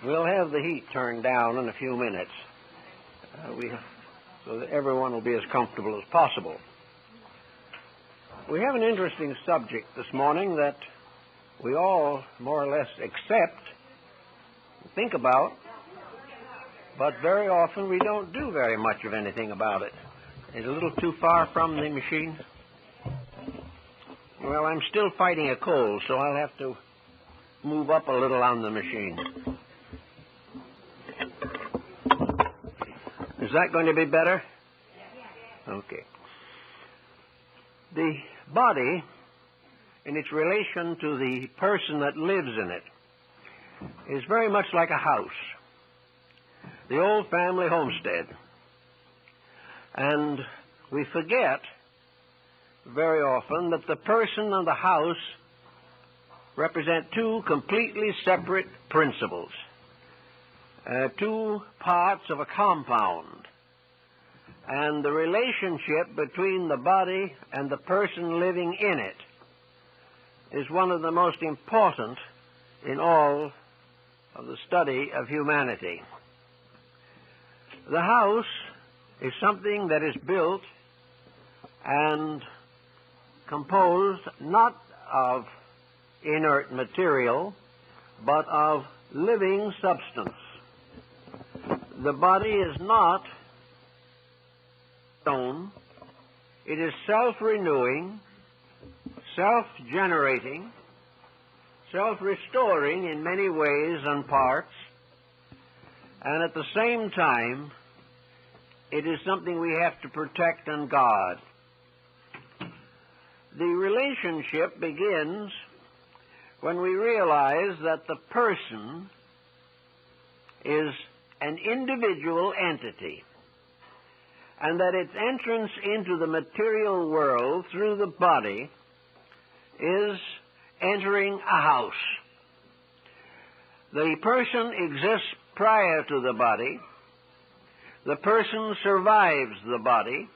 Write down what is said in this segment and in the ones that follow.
We'll have the heat turned down in a few minutes so that everyone will be as comfortable as possible. We have an interesting subject this morning that we all more or less accept, think about, but very often we don't do very much of anything about it. Is it a little too far from the machine? Well, I'm still fighting a cold, so I'll have to move up a little on the machine. Is that going to be better? Okay. The body, in its relation to the person that lives in it, is very much like a house, the old family homestead. And we forget very often that the person and the house represent two completely separate principles, two parts of a compound. And the relationship between the body and the person living in it is one of the most important in all of the study of humanity. The house is something that is built and composed not of inert material, but of living substance. The body is not stone. It is self-renewing, self-generating, self-restoring in many ways and parts, and at the same time, it is something we have to protect and guard. The relationship begins when we realize that the person is an individual entity, and that its entrance into the material world through the body is entering a house. The person exists prior to the body. The person survives the body.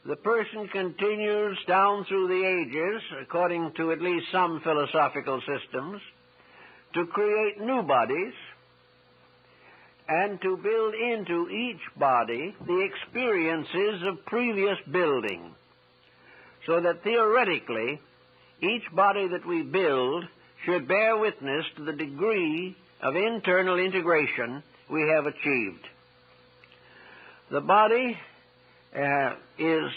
The person continues down through the ages, according to at least some philosophical systems, to create new bodies and to build into each body the experiences of previous building, so that theoretically each body that we build should bear witness to the degree of internal integration we have achieved. The body is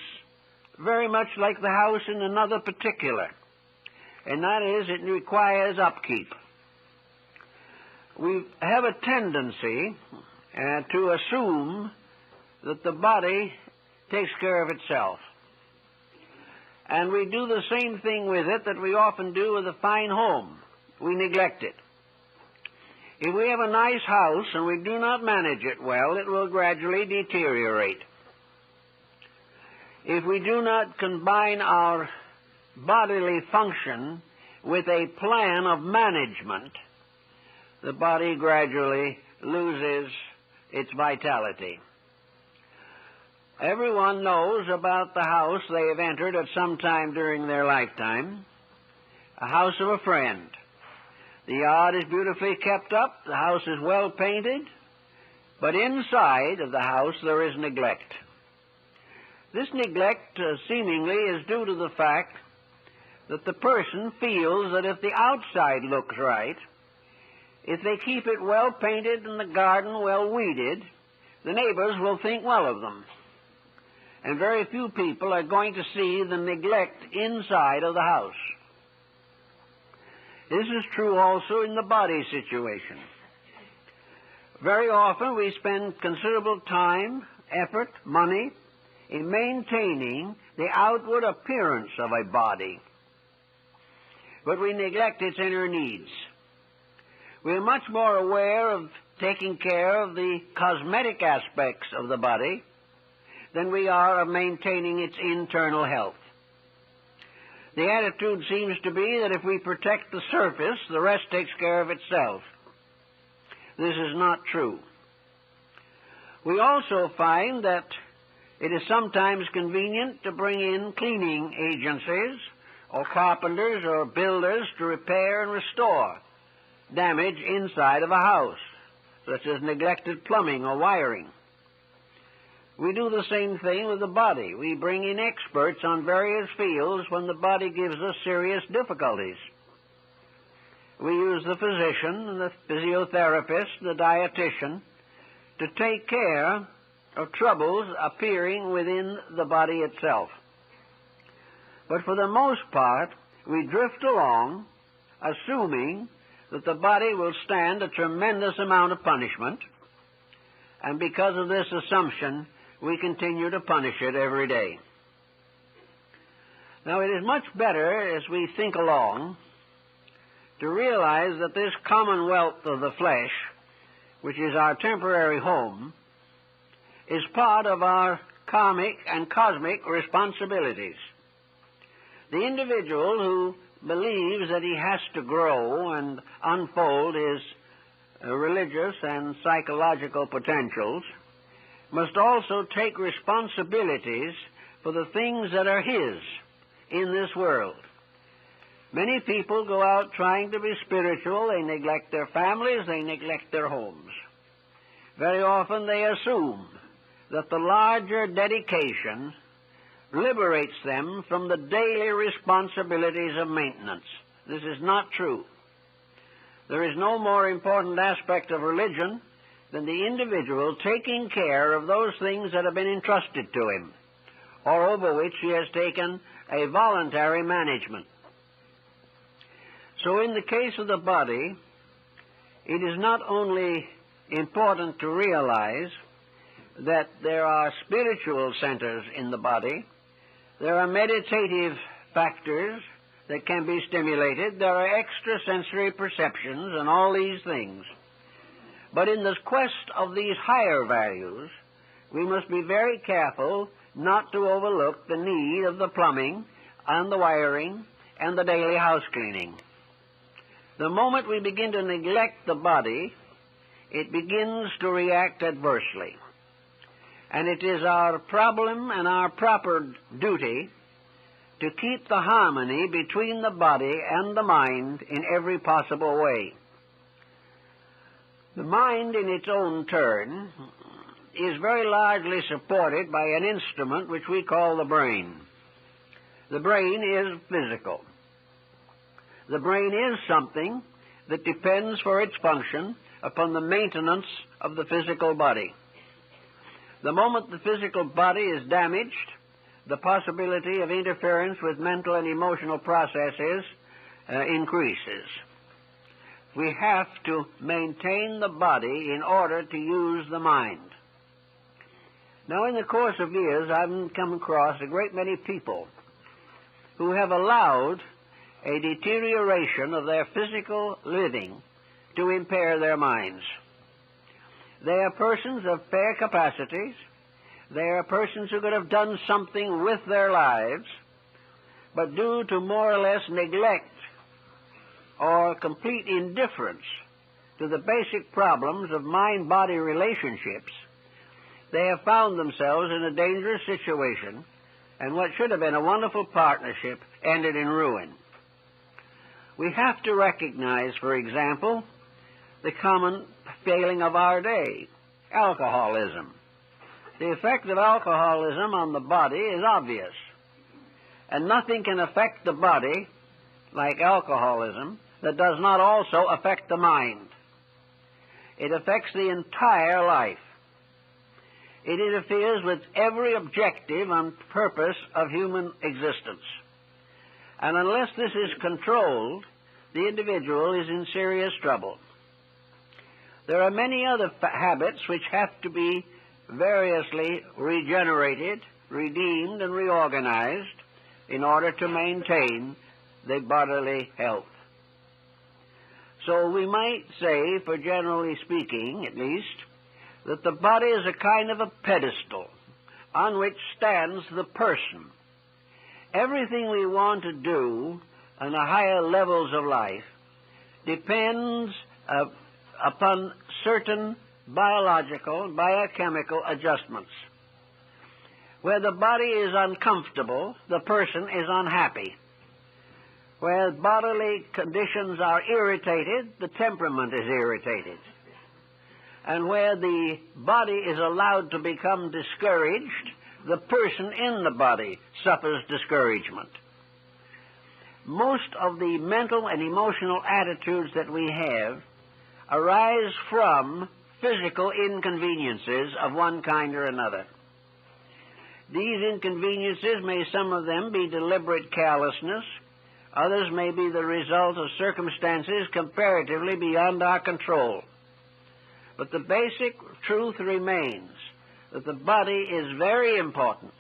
very much like the house in another particular, and that is it requires upkeep. We have a tendency to assume that the body takes care of itself. And we do the same thing with it that we often do with a fine home. We neglect it. If we have a nice house and we do not manage it well, it will gradually deteriorate. If we do not combine our bodily function with a plan of management, the body gradually loses its vitality. Everyone knows about the house they have entered at some time during their lifetime, a house of a friend. The yard is beautifully kept up, the house is well painted, but inside of the house there is neglect. This neglect seemingly is due to the fact that the person feels that if the outside looks right, if they keep it well painted and the garden well weeded, the neighbors will think well of them. And very few people are going to see the neglect inside of the house. This is true also in the body situation. Very often we spend considerable time, effort, money in maintaining the outward appearance of a body, but we neglect its inner needs. We are much more aware of taking care of the cosmetic aspects of the body than we are of maintaining its internal health. The attitude seems to be that if we protect the surface, the rest takes care of itself. This is not true. We also find that it is sometimes convenient to bring in cleaning agencies or carpenters or builders to repair and restore damage inside of a house, such as neglected plumbing or wiring. We do the same thing with the body. We bring in experts on various fields when the body gives us serious difficulties. We use the physician, the physiotherapist, the dietitian to take care of troubles appearing within the body itself. But for the most part, we drift along, assuming that the body will stand a tremendous amount of punishment, and because of this assumption, we continue to punish it every day. Now, it is much better, as we think along, to realize that this commonwealth of the flesh, which is our temporary home, is part of our karmic and cosmic responsibilities. The individual who believes that he has to grow and unfold his religious and psychological potentials must also take responsibilities for the things that are his in this world. Many people go out trying to be spiritual. They neglect their families, they neglect their homes. Very often they assume that the larger dedication liberates them from the daily responsibilities of maintenance. This is not true. There is no more important aspect of religion than the individual taking care of those things that have been entrusted to him, or over which he has taken a voluntary management. So in the case of the body, it is not only important to realize that there are spiritual centers in the body, there are meditative factors that can be stimulated, there are extrasensory perceptions and all these things. But in the quest of these higher values, we must be very careful not to overlook the need of the plumbing and the wiring and the daily house cleaning. The moment we begin to neglect the body, it begins to react adversely. And it is our problem and our proper duty to keep the harmony between the body and the mind in every possible way. The mind, in its own turn, is very largely supported by an instrument which we call the brain. The brain is physical. The brain is something that depends for its function upon the maintenance of the physical body. The moment the physical body is damaged, the possibility of interference with mental and emotional processes increases. We have to maintain the body in order to use the mind. Now, in the course of years, I've come across a great many people who have allowed a deterioration of their physical living to impair their minds. They are persons of fair capacities. They are persons who could have done something with their lives, but due to more or less neglect or complete indifference to the basic problems of mind-body relationships, they have found themselves in a dangerous situation, and what should have been a wonderful partnership ended in ruin. We have to recognize, for example, the common failing of our day, alcoholism. The effect of alcoholism on the body is obvious, and nothing can affect the body like alcoholism that does not also affect the mind. It affects the entire life. It interferes with every objective and purpose of human existence. And unless this is controlled, the individual is in serious trouble. There are many other habits which have to be variously regenerated, redeemed, and reorganized in order to maintain the bodily health. So we might say, for generally speaking at least, that the body is a kind of a pedestal on which stands the person. Everything we want to do on the higher levels of life depends upon certain biological, biochemical adjustments. Where the body is uncomfortable, the person is unhappy. Where bodily conditions are irritated, the temperament is irritated. And where the body is allowed to become discouraged, the person in the body suffers discouragement. Most of the mental and emotional attitudes that we have arise from physical inconveniences of one kind or another. These inconveniences may, some of them, be deliberate carelessness. Others may be the result of circumstances comparatively beyond our control. But the basic truth remains that the body is very important,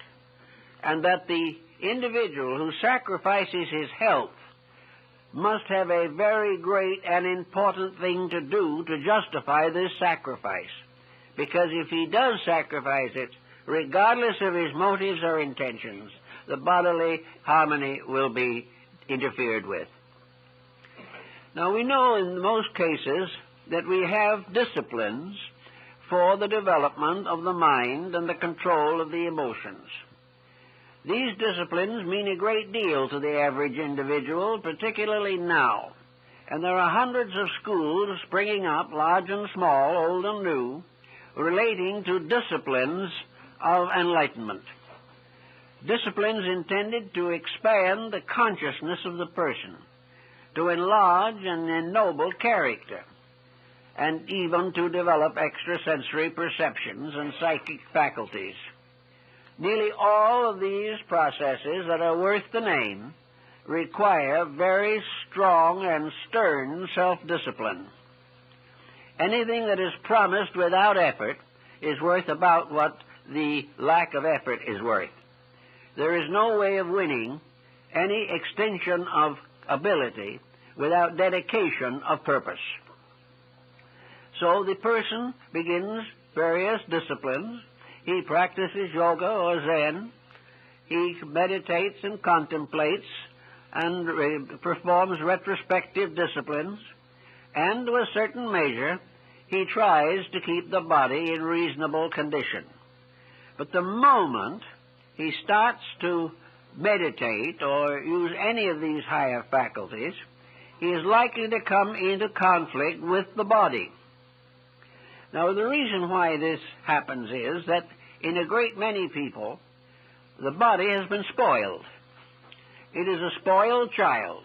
and that the individual who sacrifices his health must have a very great and important thing to do to justify this sacrifice. Because if he does sacrifice it, regardless of his motives or intentions, the bodily harmony will be interfered with. Now, we know in most cases that we have disciplines for the development of the mind and the control of the emotions. These disciplines mean a great deal to the average individual, particularly now. And there are hundreds of schools springing up, large and small, old and new, relating to disciplines of enlightenment. Disciplines intended to expand the consciousness of the person, to enlarge and ennoble character, and even to develop extrasensory perceptions and psychic faculties. Nearly all of these processes that are worth the name require very strong and stern self-discipline. Anything that is promised without effort is worth about what the lack of effort is worth. There is no way of winning any extension of ability without dedication of purpose. So the person begins various disciplines. He practices yoga or Zen. He meditates and contemplates and performs retrospective disciplines. And to a certain measure, he tries to keep the body in reasonable condition. But the moment he starts to meditate or use any of these higher faculties, he is likely to come into conflict with the body. Now, the reason why this happens is that in a great many people, the body has been spoiled. It is a spoiled child,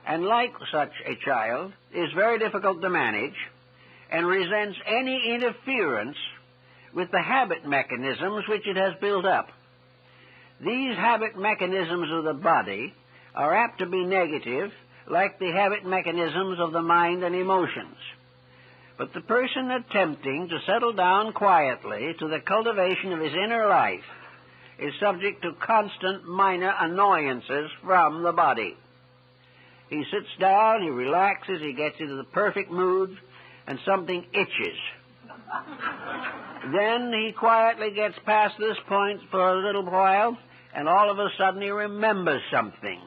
and like such a child, is very difficult to manage and resents any interference with the habit mechanisms which it has built up. These habit mechanisms of the body are apt to be negative, like the habit mechanisms of the mind and emotions. But the person attempting to settle down quietly to the cultivation of his inner life is subject to constant minor annoyances from the body. He sits down, he relaxes, he gets into the perfect mood, and something itches. Then he quietly gets past this point for a little while, and all of a sudden he remembers something.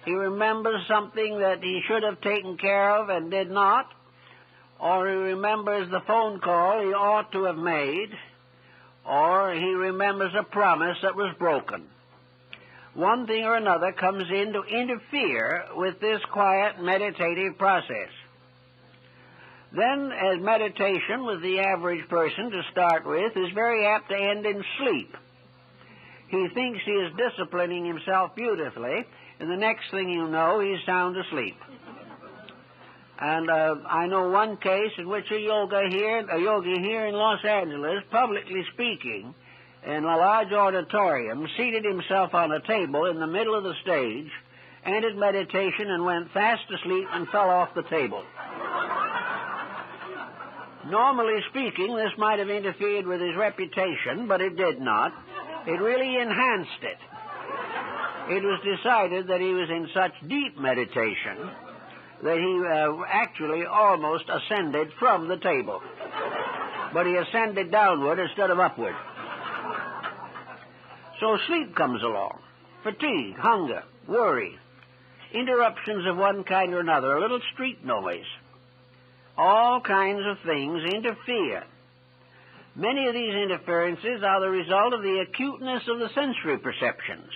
He remembers something that he should have taken care of and did not, or he remembers the phone call he ought to have made, or he remembers a promise that was broken. One thing or another comes in to interfere with this quiet meditative process. Then, as meditation with the average person to start with is very apt to end in sleep. He thinks he is disciplining himself beautifully, and the next thing you know, he's sound asleep. And I know one case in which a yogi here in Los Angeles, publicly speaking, in a large auditorium, seated himself on a table in the middle of the stage, ended meditation and went fast asleep and fell off the table. Normally speaking, this might have interfered with his reputation, but it did not. It really enhanced it. It was decided that he was in such deep meditation that he actually almost ascended from the table. But he ascended downward instead of upward. So sleep comes along. Fatigue, hunger, worry, interruptions of one kind or another, a little street noise. All kinds of things interfere. Many of these interferences are the result of the acuteness of the sensory perceptions.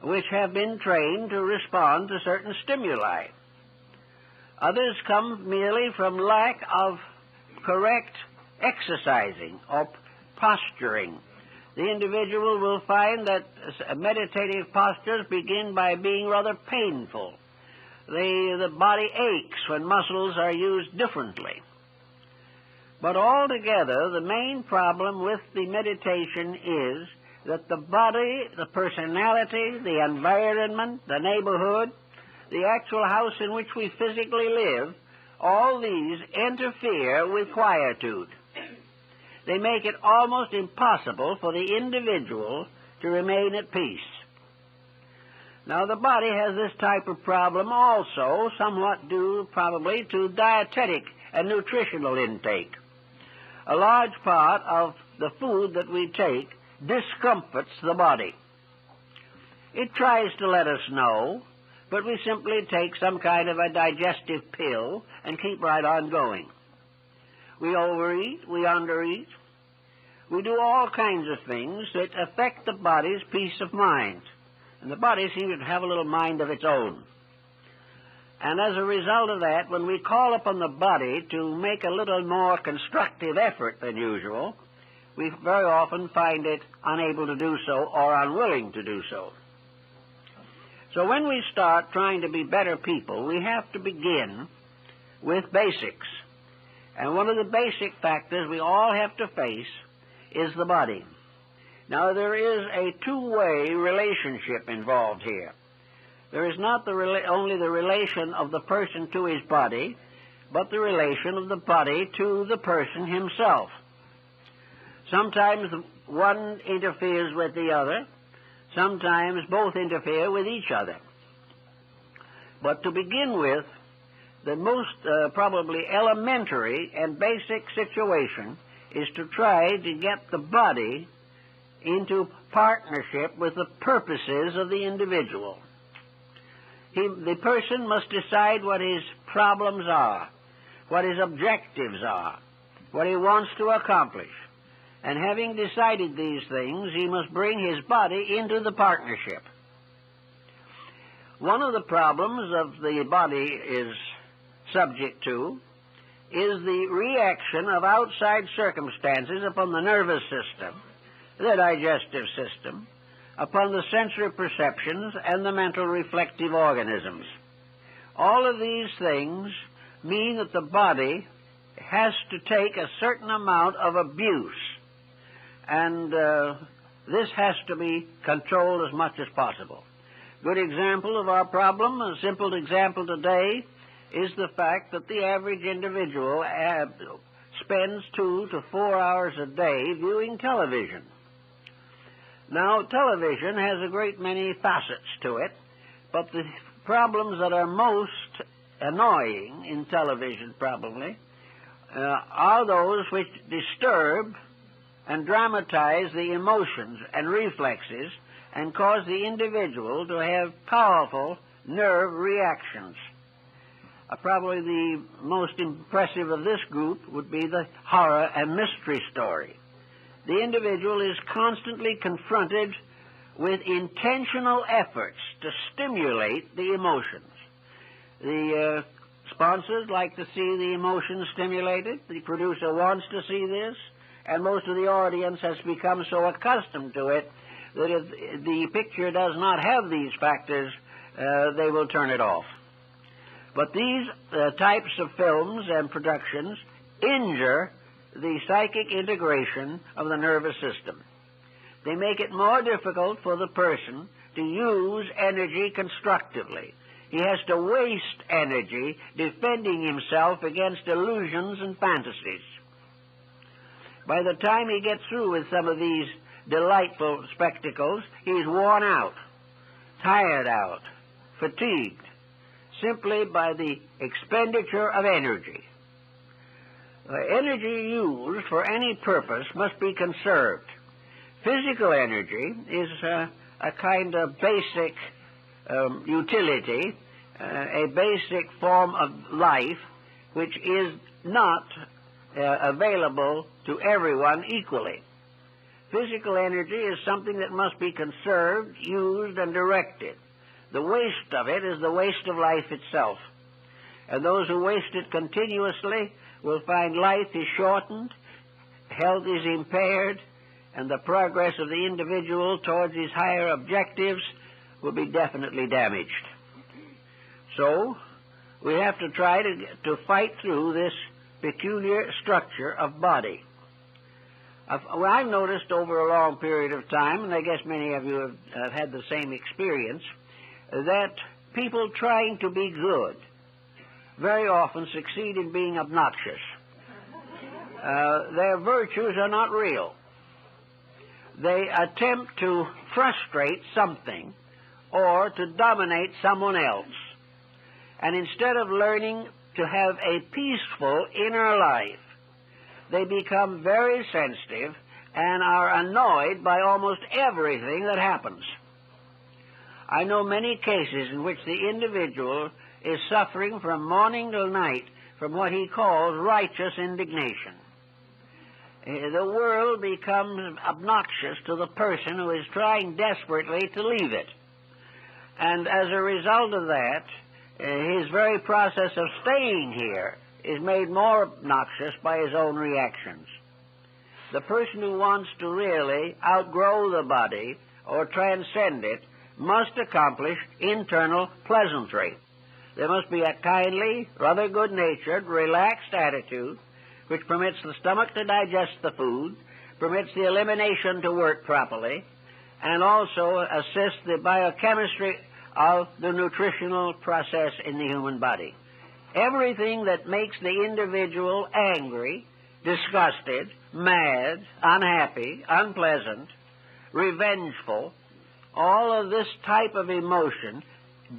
which have been trained to respond to certain stimuli. Others come merely from lack of correct exercising or posturing. The individual will find that meditative postures begin by being rather painful. The body aches when muscles are used differently. But altogether, the main problem with the meditation is that the body, the personality, the environment, the neighborhood, the actual house in which we physically live, all these interfere with quietude. They make it almost impossible for the individual to remain at peace. Now, the body has this type of problem also, somewhat due probably to dietetic and nutritional intake. A large part of the food that we take discomforts the body. It tries to let us know, but we simply take some kind of a digestive pill and keep right on going. We overeat, we undereat. We do all kinds of things that affect the body's peace of mind. And the body seems to have a little mind of its own. And as a result of that, when we call upon the body to make a little more constructive effort than usual, we very often find it unable to do so or unwilling to do so. So when we start trying to be better people, we have to begin with basics. And one of the basic factors we all have to face is the body. Now, there is a two-way relationship involved here. There is not only the relation of the person to his body, but the relation of the body to the person himself. Sometimes one interferes with the other. Sometimes both interfere with each other. But to begin with, the most probably elementary and basic situation is to try to get the body into partnership with the purposes of the individual. The person must decide what his problems are, what his objectives are, what he wants to accomplish. And having decided these things, he must bring his body into the partnership. One of the problems of the body is subject to is the reaction of outside circumstances upon the nervous system, the digestive system, upon the sensory perceptions and the mental reflective organisms. All of these things mean that the body has to take a certain amount of abuse, and this has to be controlled as much as possible. Good example of our problem, a simple example today, is the fact that the average individual spends 2 to 4 hours a day viewing television. Now, television has a great many facets to it, but the problems that are most annoying in television probably are those which disturb and dramatize the emotions and reflexes and cause the individual to have powerful nerve reactions. Probably the most impressive of this group would be the horror and mystery story. The individual is constantly confronted with intentional efforts to stimulate the emotions. The sponsors like to see the emotions stimulated. The producer wants to see this, and most of the audience has become so accustomed to it that if the picture does not have these factors, they will turn it off. But these types of films and productions injure the psychic integration of the nervous system. They make it more difficult for the person to use energy constructively. He has to waste energy defending himself against illusions and fantasies. By the time he gets through with some of these delightful spectacles, he's worn out, tired out, fatigued, simply by the expenditure of energy. Energy used for any purpose must be conserved. Physical energy is a kind of basic utility, a basic form of life which is not available to everyone equally. Physical energy is something that must be conserved, used, and directed. The waste of it is the waste of life itself. And those who waste it continuously will find life is shortened, health is impaired, and the progress of the individual towards his higher objectives will be definitely damaged. So, we have to try to fight through this peculiar structure of body. I've noticed over a long period of time, and I guess many of you have had the same experience, that people trying to be good very often succeed in being obnoxious. Their virtues are not real. They attempt to frustrate something or to dominate someone else. And instead of learning to have a peaceful inner life, they become very sensitive and are annoyed by almost everything that happens. I know many cases in which the individual is suffering from morning till night from what he calls righteous indignation. The world becomes obnoxious to the person who is trying desperately to leave it. And as a result of that, his very process of staying here is made more obnoxious by his own reactions. The person who wants to really outgrow the body or transcend it must accomplish internal pleasantry. There must be a kindly, rather good-natured, relaxed attitude which permits the stomach to digest the food, permits the elimination to work properly, and also assists the biochemistry of the nutritional process in the human body. Everything that makes the individual angry, disgusted, mad, unhappy, unpleasant, revengeful, all of this type of emotion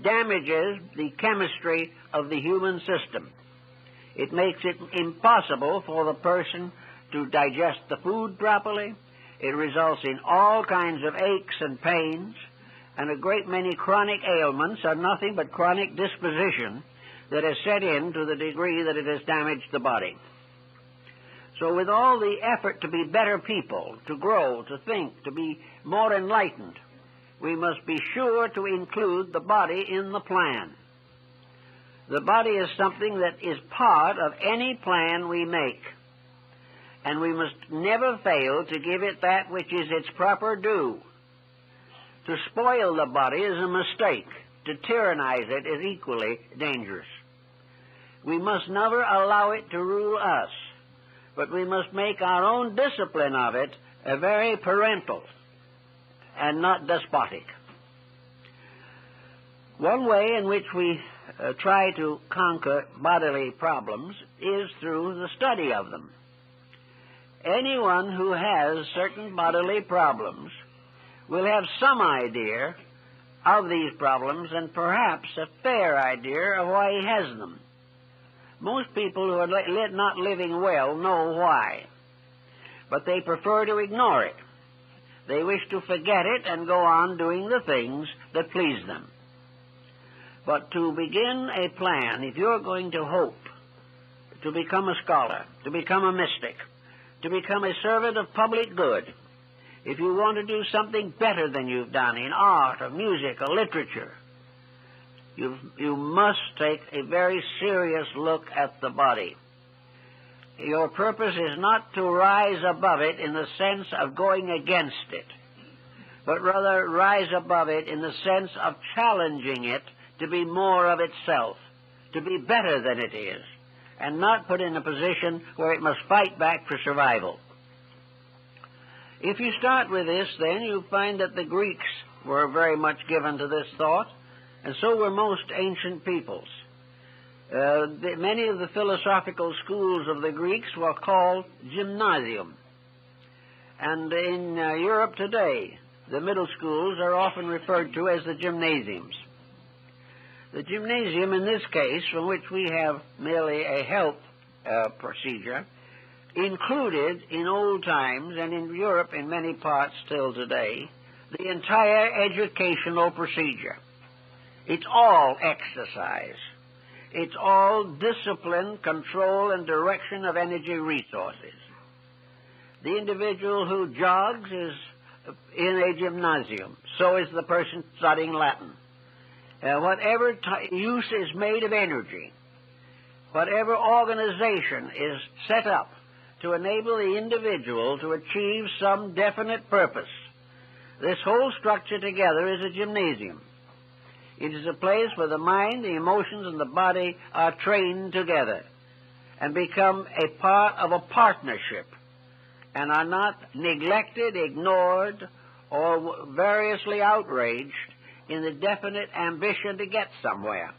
damages the chemistry of the human system. It makes it impossible for the person to digest the food properly. It results in all kinds of aches and pains, and a great many chronic ailments are nothing but chronic disposition that has set in to the degree that it has damaged the body. So with all the effort to be better people, to grow, to think, to be more enlightened, we must be sure to include the body in the plan. The body is something that is part of any plan we make, and we must never fail to give it that which is its proper due. To spoil the body is a mistake. To tyrannize it is equally dangerous. We must never allow it to rule us, but we must make our own discipline of it a very parental and not despotic. One way in which we try to conquer bodily problems is through the study of them. Anyone who has certain bodily problems will have some idea of these problems and perhaps a fair idea of why he has them. Most people who are not living well know why, but they prefer to ignore it. They wish to forget it and go on doing the things that please them. But to begin a plan, if you're going to hope to become a scholar, to become a mystic, to become a servant of public good, if you want to do something better than you've done in art or music or literature, you must take a very serious look at the body. Your purpose is not to rise above it in the sense of going against it, but rather rise above it in the sense of challenging it to be more of itself, to be better than it is, and not put in a position where it must fight back for survival. If you start with this, then you find that the Greeks were very much given to this thought, and so were most ancient peoples. Many of the philosophical schools of the Greeks were called gymnasium. And in Europe today, the middle schools are often referred to as the gymnasiums. The gymnasium, in this case, from which we have merely a health procedure, included in old times, and in Europe in many parts still today, the entire educational procedure. It's all exercise. It's all discipline, control, and direction of energy resources. The individual who jogs is in a gymnasium. So is the person studying Latin. Whatever use is made of energy, whatever organization is set up to enable the individual to achieve some definite purpose, this whole structure together is a gymnasium. It is a place where the mind, the emotions, and the body are trained together and become a part of a partnership and are not neglected, ignored, or variously outraged in the definite ambition to get somewhere.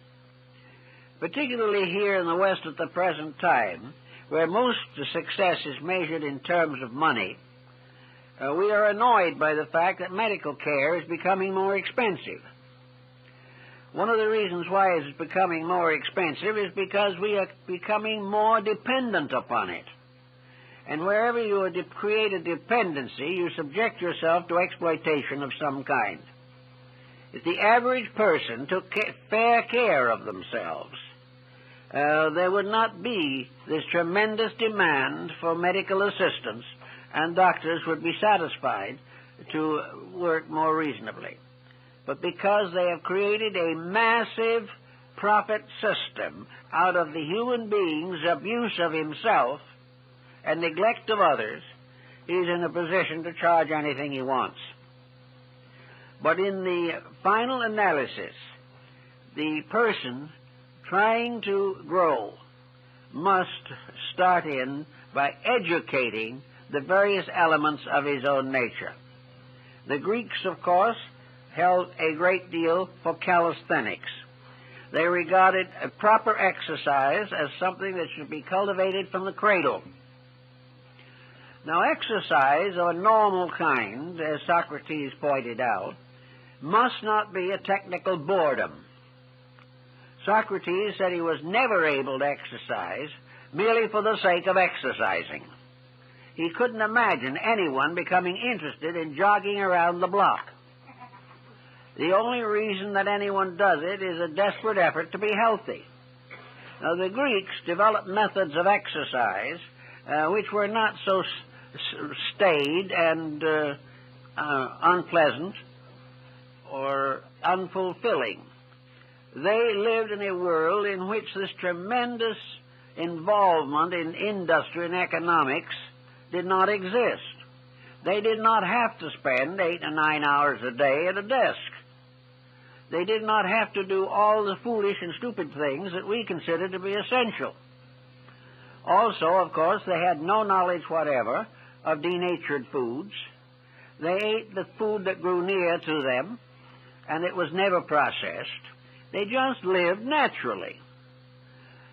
Particularly here in the West at the present time, where most success is measured in terms of money, we are annoyed by the fact that medical care is becoming more expensive. One of the reasons why it is becoming more expensive is because we are becoming more dependent upon it. And wherever you create a dependency, you subject yourself to exploitation of some kind. If the average person took fair care of themselves, there would not be this tremendous demand for medical assistance, and doctors would be satisfied to work more reasonably. But because they have created a massive profit system out of the human being's abuse of himself and neglect of others, he's in a position to charge anything he wants. But in the final analysis, the person trying to grow must start in by educating the various elements of his own nature. The Greeks, of course, held a great deal for calisthenics. They regarded a proper exercise as something that should be cultivated from the cradle. Now, exercise of a normal kind, as Socrates pointed out, must not be a technical boredom. Socrates said he was never able to exercise merely for the sake of exercising. He couldn't imagine anyone becoming interested in jogging around the block. The only reason that anyone does it is a desperate effort to be healthy. Now, the Greeks developed methods of exercise which were not so staid and unpleasant or unfulfilling. They lived in a world in which this tremendous involvement in industry and economics did not exist. They did not have to spend 8 or 9 hours a day at a desk. They did not have to do all the foolish and stupid things that we consider to be essential. Also, of course, they had no knowledge whatever of denatured foods. They ate the food that grew near to them, and it was never processed. They just lived naturally.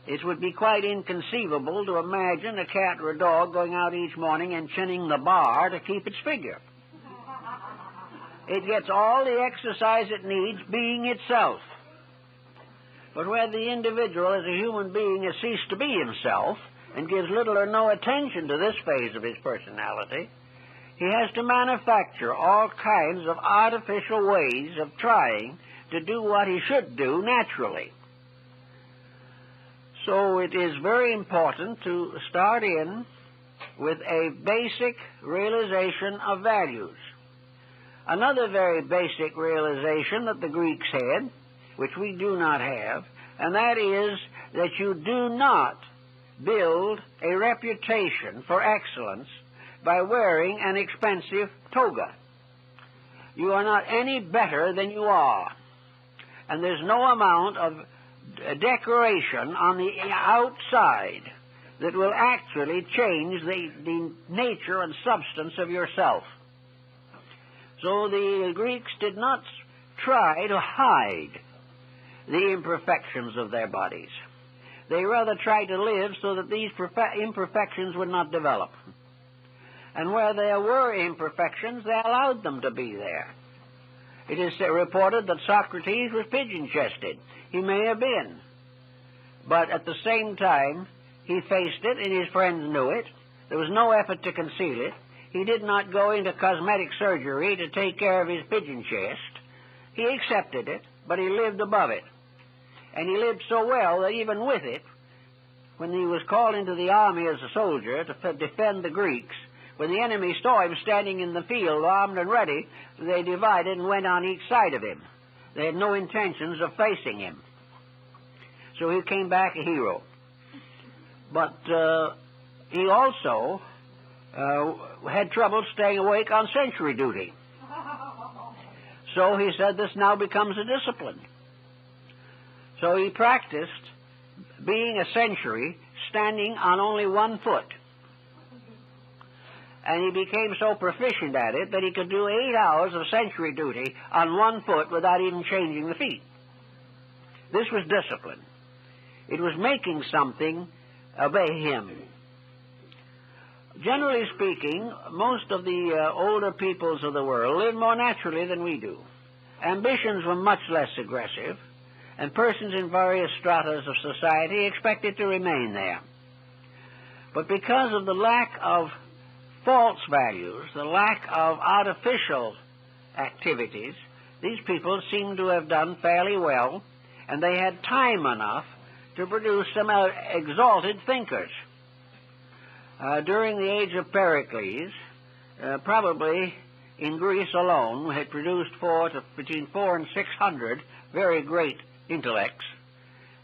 It would be quite inconceivable to imagine a cat or a dog going out each morning and chinning the bar to keep its figure. It gets all the exercise it needs being itself. But where the individual as a human being has ceased to be himself and gives little or no attention to this phase of his personality, he has to manufacture all kinds of artificial ways of trying to do what he should do naturally. So it is very important to start in with a basic realization of values. Another very basic realization that the Greeks had, which we do not have, and that is that you do not build a reputation for excellence by wearing an expensive toga. You are not any better than you are. And there's no amount of decoration on the outside that will actually change the nature and substance of yourself. So the Greeks did not try to hide the imperfections of their bodies. They rather tried to live so that these imperfections would not develop. And where there were imperfections, they allowed them to be there. It is reported that Socrates was pigeon-chested. He may have been. But at the same time, he faced it, and his friends knew it. There was no effort to conceal it. He did not go into cosmetic surgery to take care of his pigeon chest. He accepted it, but he lived above it. And he lived so well that even with it, when he was called into the army as a soldier to defend the Greeks, When the enemy saw him standing in the field, armed and ready, they divided and went on each side of him. They had no intentions of facing him. So he came back a hero. But he also had trouble staying awake on sentry duty. So he said this now becomes a discipline. So he practiced being a sentry, standing on only one foot. And he became so proficient at it that he could do 8 hours of sentry duty on one foot without even changing the feet. This was discipline. It was making something obey him. Generally speaking, most of the older peoples of the world lived more naturally than we do. Ambitions were much less aggressive, and persons in various stratas of society expected to remain there. But because of the lack of false values, the lack of artificial activities, these people seem to have done fairly well, and they had time enough to produce some exalted thinkers. During the age of Pericles, probably in Greece alone, had produced between 400 and 600 very great intellects.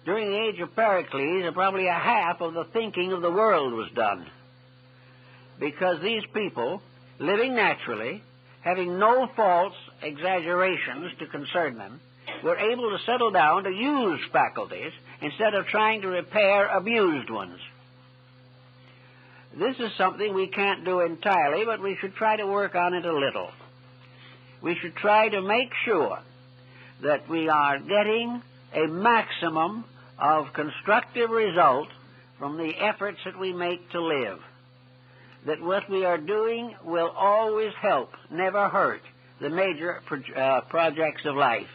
During the age of Pericles, probably a half of the thinking of the world was done. Because these people, living naturally, having no false exaggerations to concern them, were able to settle down to use faculties instead of trying to repair abused ones. This is something we can't do entirely, but we should try to work on it a little. We should try to make sure that we are getting a maximum of constructive result from the efforts that we make to live. That what we are doing will always help, never hurt, the major projects of life.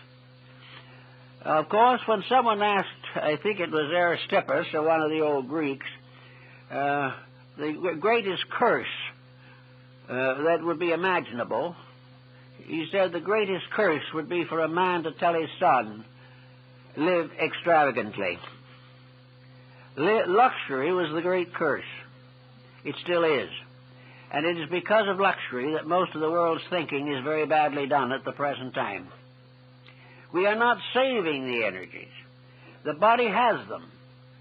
Of course, when someone asked, I think it was Aristippus, or one of the old Greeks, the greatest curse that would be imaginable, he said the greatest curse would be for a man to tell his son, live extravagantly. Luxury was the great curse. It still is. And it is because of luxury that most of the world's thinking is very badly done at the present time. We are not saving the energies. The body has them.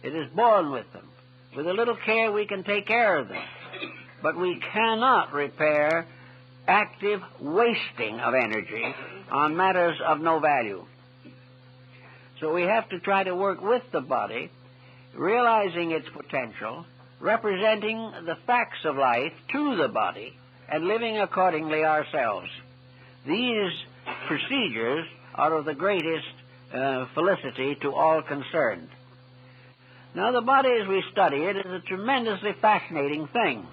It is born with them. With a little care, we can take care of them. But we cannot repair active wasting of energy on matters of no value. So we have to try to work with the body, realizing its potential, representing the facts of life to the body, and living accordingly ourselves. These procedures are of the greatest felicity to all concerned. Now, the body, as we study it, is a tremendously fascinating thing.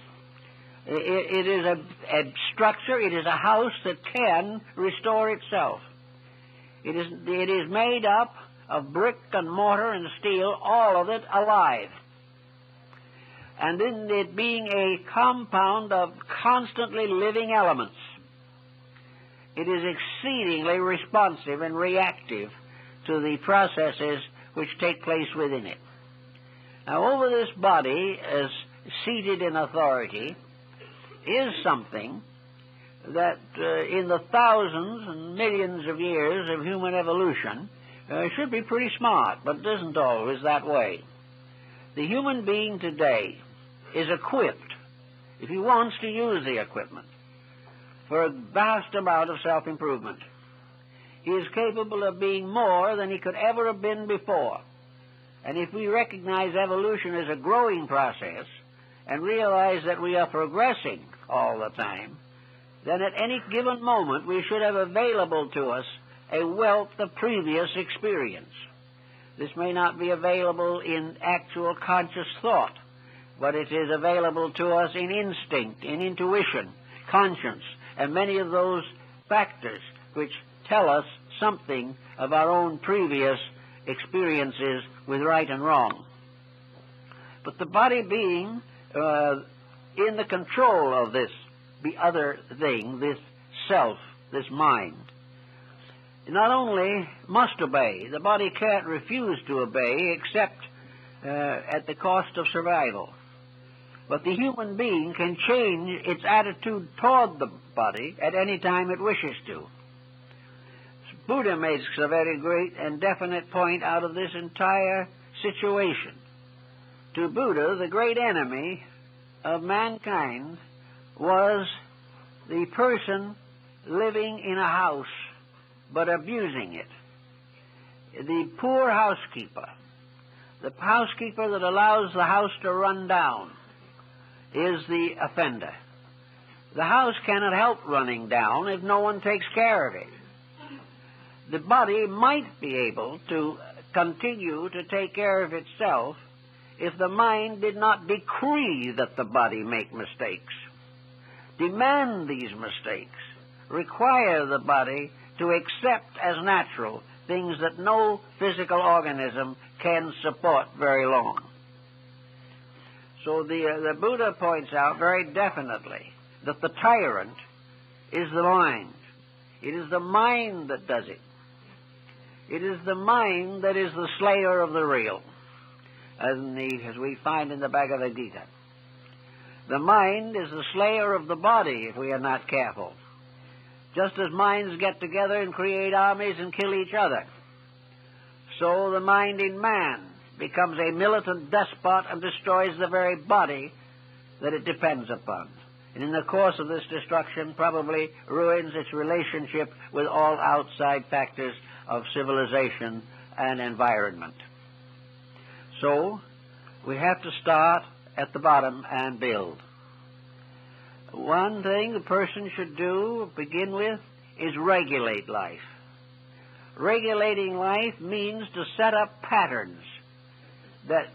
It is a structure, it is a house that can restore itself. It is made up of brick and mortar and steel, all of it alive. And in it being a compound of constantly living elements, it is exceedingly responsive and reactive to the processes which take place within it. Now, over this body, as seated in authority, is something that in the thousands and millions of years of human evolution should be pretty smart, but it isn't always that way. The human being today is equipped, if he wants to use the equipment, for a vast amount of self-improvement. He is capable of being more than he could ever have been before. And if we recognize evolution as a growing process and realize that we are progressing all the time, then at any given moment we should have available to us a wealth of previous experience. This may not be available in actual conscious thought, but it is available to us in instinct, in intuition, conscience, and many of those factors which tell us something of our own previous experiences with right and wrong. But the body being in the control of this, the other thing, this self, this mind, not only must obey, the body can't refuse to obey except at the cost of survival. But the human being can change its attitude toward the body at any time it wishes to. Buddha makes a very great and definite point out of this entire situation. To Buddha, the great enemy of mankind was the person living in a house but abusing it. The poor housekeeper, the housekeeper that allows the house to run down, is the offender. The house cannot help running down if no one takes care of it. The body might be able to continue to take care of itself if the mind did not decree that the body make mistakes, demand these mistakes, require the body to accept as natural things that no physical organism can support very long. So the Buddha points out very definitely that the tyrant is the mind. It is the mind that does it. It is the mind that is the slayer of the real, as we find in the Bhagavad Gita. The mind is the slayer of the body if we are not careful. Just as minds get together and create armies and kill each other, so the mind in man becomes a militant despot and destroys the very body that it depends upon. And in the course of this destruction probably ruins its relationship with all outside factors of civilization and environment. So, we have to start at the bottom and build. One thing the person should do, begin with, is regulate life. Regulating life means to set up patterns that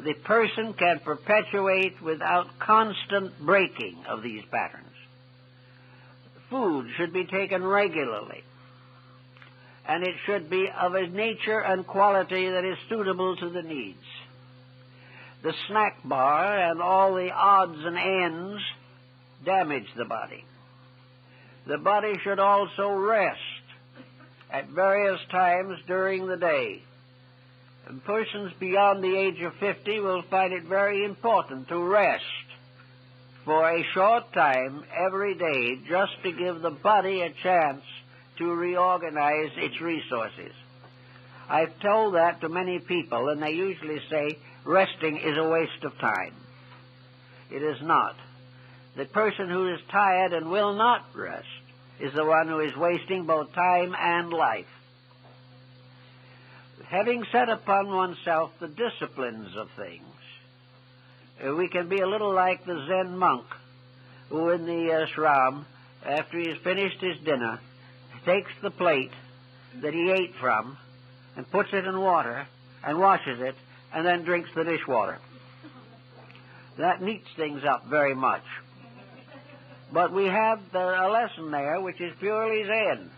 the person can perpetuate without constant breaking of these patterns. Food should be taken regularly, and it should be of a nature and quality that is suitable to the needs. The snack bar and all the odds and ends damage the body. The body should also rest at various times during the day. And persons beyond the age of 50 will find it very important to rest for a short time every day, just to give the body a chance to reorganize its resources. I've told that to many people, and they usually say resting is a waste of time. It is not. The person who is tired and will not rest is the one who is wasting both time and life. Having set upon oneself the disciplines of things, we can be a little like the Zen monk who in the ashram, after he has finished his dinner, takes the plate that he ate from and puts it in water and washes it and then drinks the dishwater. That neats things up very much. But we have a lesson there which is purely Zen.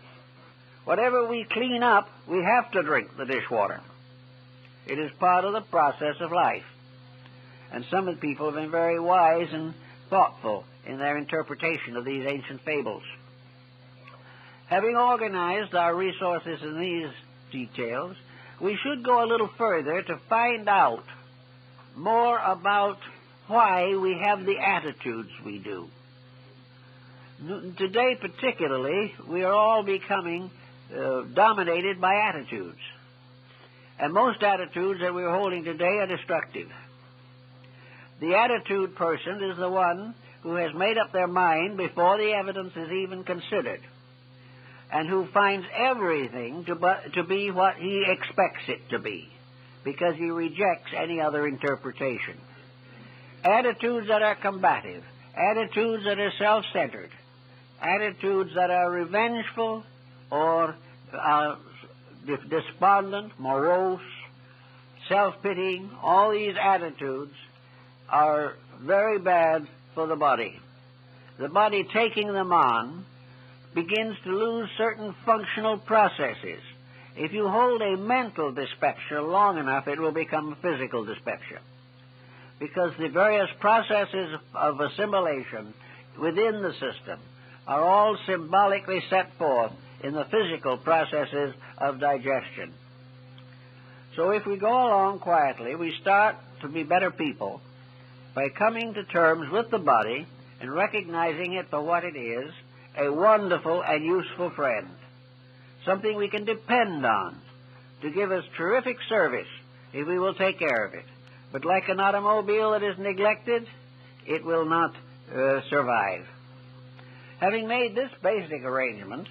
Whatever we clean up, we have to drink the dishwater. It is part of the process of life. And some of the people have been very wise and thoughtful in their interpretation of these ancient fables. Having organized our resources in these details, we should go a little further to find out more about why we have the attitudes we do. Today particularly, we are all becoming dominated by attitudes. And most attitudes that we're holding today are destructive. The attitude person is the one who has made up their mind before the evidence is even considered, and who finds everything to be what he expects it to be, because he rejects any other interpretation. Attitudes that are combative, attitudes that are self-centered, attitudes that are revengeful or despondent, morose, self-pitying, all these attitudes are very bad for the body. The body taking them on begins to lose certain functional processes. If you hold a mental dyspepsia long enough, it will become a physical dyspepsia, because the various processes of assimilation within the system are all symbolically set forth in the physical processes of digestion. So if we go along quietly, we start to be better people, by coming to terms with the body and recognizing it for what it is, a wonderful and useful friend, something we can depend on to give us terrific service if we will take care of it. But like an automobile that is neglected, it will not survive. Having made this basic arrangement,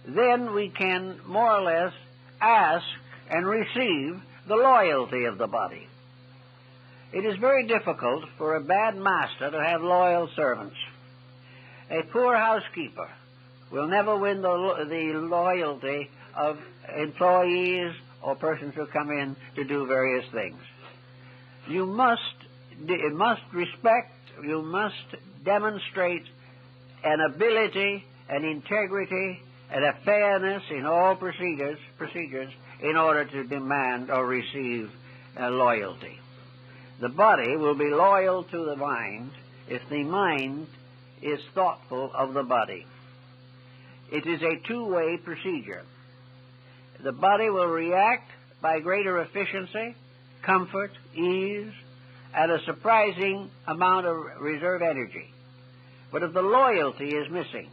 then we can more or less ask and receive the loyalty of the body. It is very difficult for a bad master to have loyal servants. A poor housekeeper will never win the loyalty of employees or persons who come in to do various things. You must respect, you must demonstrate an ability, an integrity, and a fairness in all procedures in order to demand or receive loyalty. The body will be loyal to the mind if the mind is thoughtful of the body. It is a two-way procedure. The body will react by greater efficiency, comfort, ease, and a surprising amount of reserve energy. But if the loyalty is missing,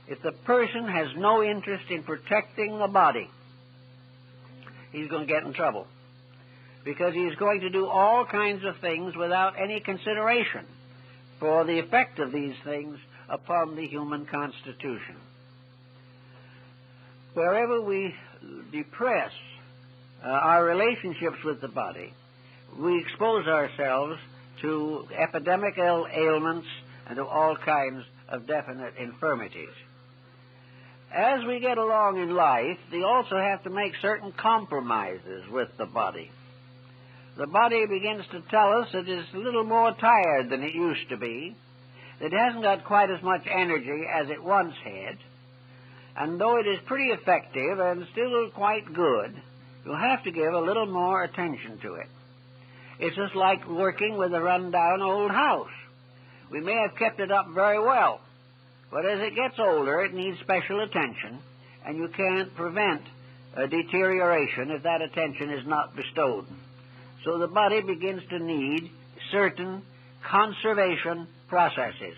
if the person has no interest in protecting the body, he's going to get in trouble, because he's going to do all kinds of things without any consideration for the effect of these things upon the human constitution. Wherever we depress our relationships with the body, we expose ourselves to epidemic ailments and to all kinds of definite infirmities. As we get along in life, we also have to make certain compromises with the body. The body begins to tell us it is a little more tired than it used to be, that it hasn't got quite as much energy as it once had, and though it is pretty effective and still quite good, you'll have to give a little more attention to it. It's just like working with a run-down old house. We may have kept it up very well, but as it gets older, it needs special attention, and you can't prevent a deterioration if that attention is not bestowed. So the body begins to need certain conservation processes.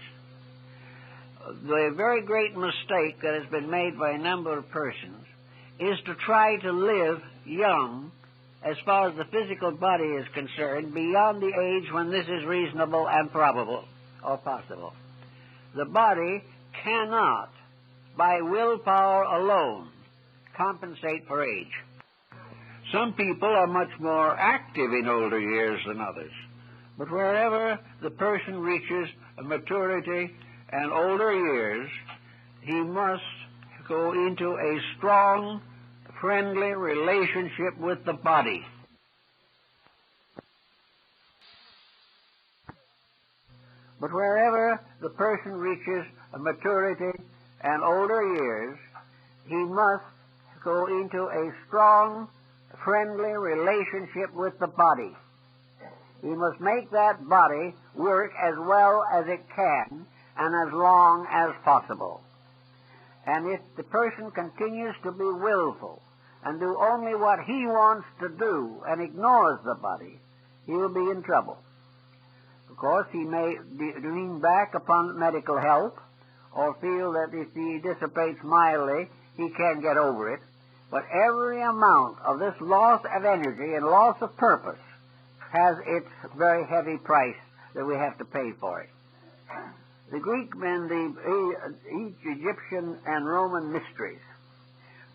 The very great mistake that has been made by a number of persons is to try to live young as far as the physical body is concerned beyond the age when this is reasonable and probable or possible. The body cannot, by willpower alone, compensate for age. Some people are much more active in older years than others, but wherever the person reaches maturity and older years, he must go into a strong, friendly relationship with the body. But wherever the person reaches maturity and older years, he must go into a strong, friendly relationship with the body. He must make that body work as well as it can and as long as possible. And if the person continues to be willful and do only what he wants to do and ignores the body, he will be in trouble. Of course, he may lean back upon medical help or feel that if he dissipates mildly, he can get over it. But every amount of this loss of energy and loss of purpose has its very heavy price that we have to pay for it. The Greek and the Egyptian and Roman mysteries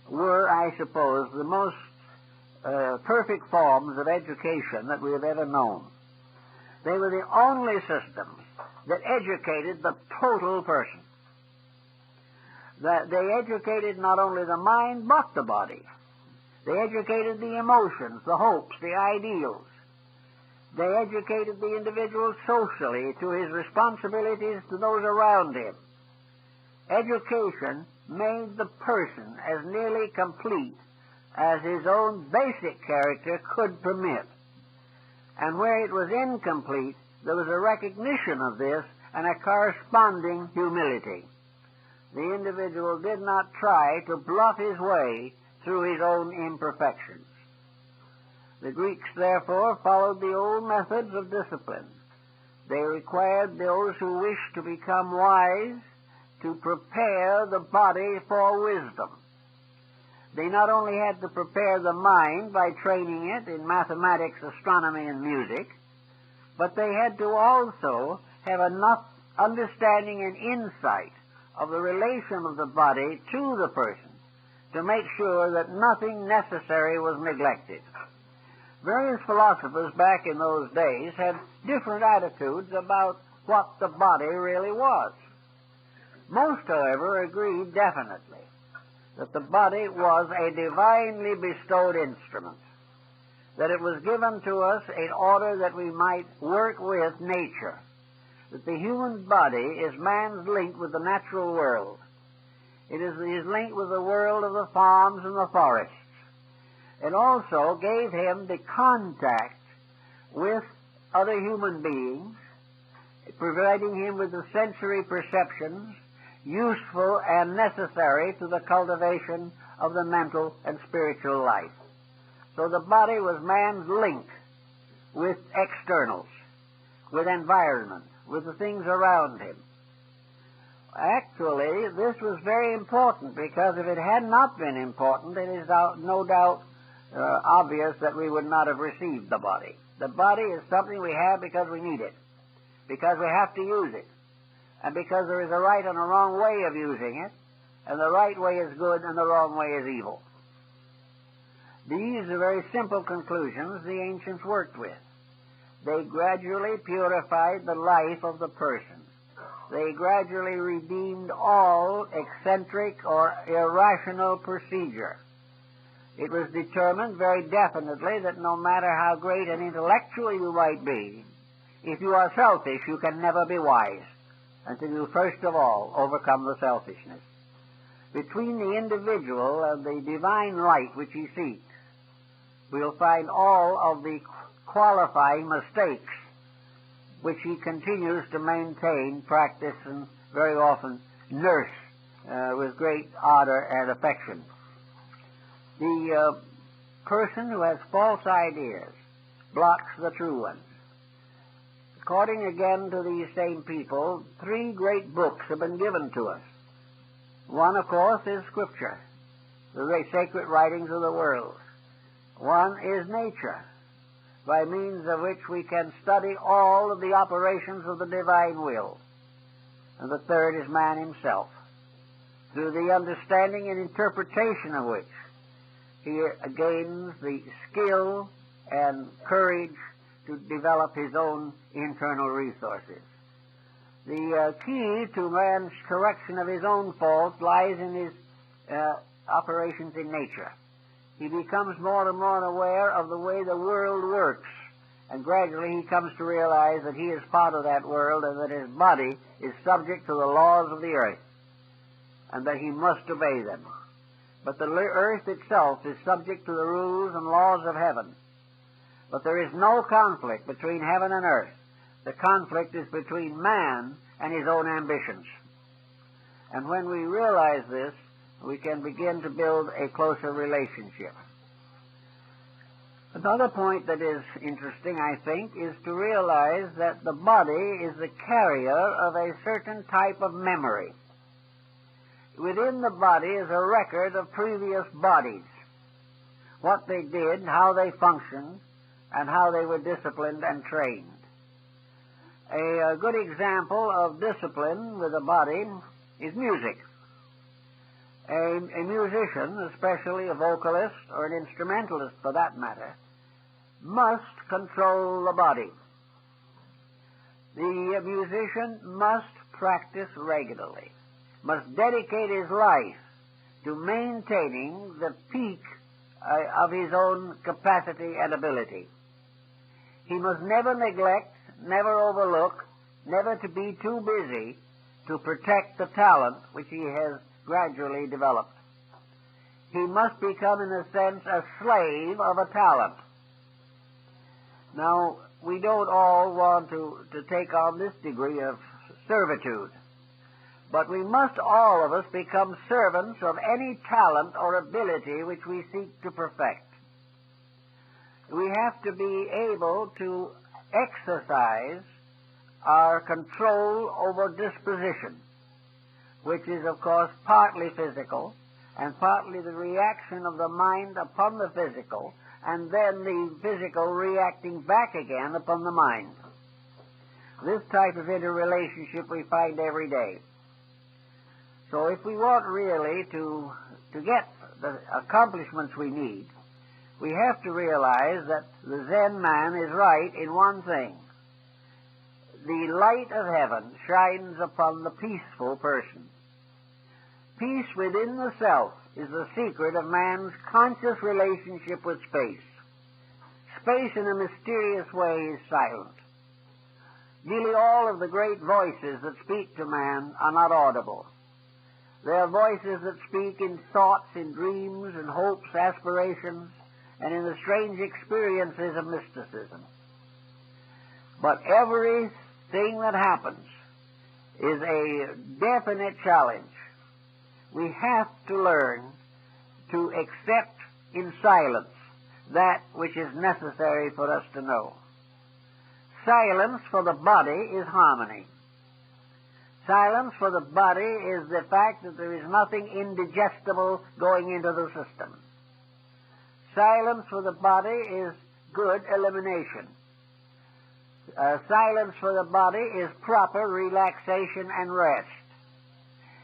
were, I suppose, the most perfect forms of education that we have ever known. They were the only systems that educated the total person. That they educated not only the mind, but the body. They educated the emotions, the hopes, the ideals. They educated the individual socially to his responsibilities to those around him. Education made the person as nearly complete as his own basic character could permit. And where it was incomplete, there was a recognition of this and a corresponding humility. The individual did not try to bluff his way through his own imperfections. The Greeks, therefore, followed the old methods of discipline. They required those who wished to become wise to prepare the body for wisdom. They not only had to prepare the mind by training it in mathematics, astronomy, and music, but they had to also have enough understanding and insight of the relation of the body to the person to make sure that nothing necessary was neglected. Various philosophers back in those days had different attitudes about what the body really was. Most, however, agreed definitely that the body was a divinely bestowed instrument, that it was given to us in order that we might work with nature, that the human body is man's link with the natural world. It is his link with the world of the farms and the forests. It also gave him the contact with other human beings, providing him with the sensory perceptions useful and necessary to the cultivation of the mental and spiritual life. So the body was man's link with externals, with environment, with the things around him. Actually, this was very important, because if it had not been important, it is no doubt obvious that we would not have received the body. The body is something we have because we need it, because we have to use it, and because there is a right and a wrong way of using it, and the right way is good and the wrong way is evil. These are very simple conclusions the ancients worked with. They gradually purified the life of the person. They gradually redeemed all eccentric or irrational procedure. It was determined very definitely that no matter how great an intellectual you might be, if you are selfish, you can never be wise until you first of all overcome the selfishness. Between the individual and the divine light which he seeks, we'll find all of the qualifying mistakes which he continues to maintain, practice, and very often nurse with great ardor and affection. The person who has false ideas blocks the true ones. According again to these same people, 3 great books have been given to us. One, of course, is Scripture, the great sacred writings of the world. One is nature, by means of which we can study all of the operations of the divine will. And the third is man himself, through the understanding and interpretation of which he gains the skill and courage to develop his own internal resources. The key to man's correction of his own faults lies in his operations in nature. He becomes more and more aware of the way the world works, and gradually he comes to realize that he is part of that world and that his body is subject to the laws of the earth, and that he must obey them. But the earth itself is subject to the rules and laws of heaven. But there is no conflict between heaven and earth. The conflict is between man and his own ambitions. And when we realize this, we can begin to build a closer relationship. Another point that is interesting, I think, is to realize that the body is the carrier of a certain type of memory. Within the body is a record of previous bodies, what they did, how they functioned, and how they were disciplined and trained. A good example of discipline with the body is music. A musician, especially a vocalist or an instrumentalist for that matter, must control the body. The musician must practice regularly, must dedicate his life to maintaining the peak of his own capacity and ability. He must never neglect, never overlook, never to be too busy to protect the talent which he has gradually developed. He must become, in a sense, a slave of a talent. Now, we don't all want to take on this degree of servitude, but we must all of us become servants of any talent or ability which we seek to perfect. We have to be able to exercise our control over disposition, which is, of course, partly physical and partly the reaction of the mind upon the physical, and then the physical reacting back again upon the mind. This type of interrelationship we find every day. So if we want really to get the accomplishments we need, we have to realize that the Zen man is right in one thing. The light of heaven shines upon the peaceful person. Peace within the self is the secret of man's conscious relationship with space. Space in a mysterious way is silent. Nearly all of the great voices that speak to man are not audible. They are voices that speak in thoughts, in dreams, in hopes, aspirations, and in the strange experiences of mysticism. But everything that happens is a definite challenge. We have to learn to accept in silence that which is necessary for us to know. Silence for the body is harmony. Silence for the body is the fact that there is nothing indigestible going into the system. Silence for the body is good elimination. Silence for the body is proper relaxation and rest.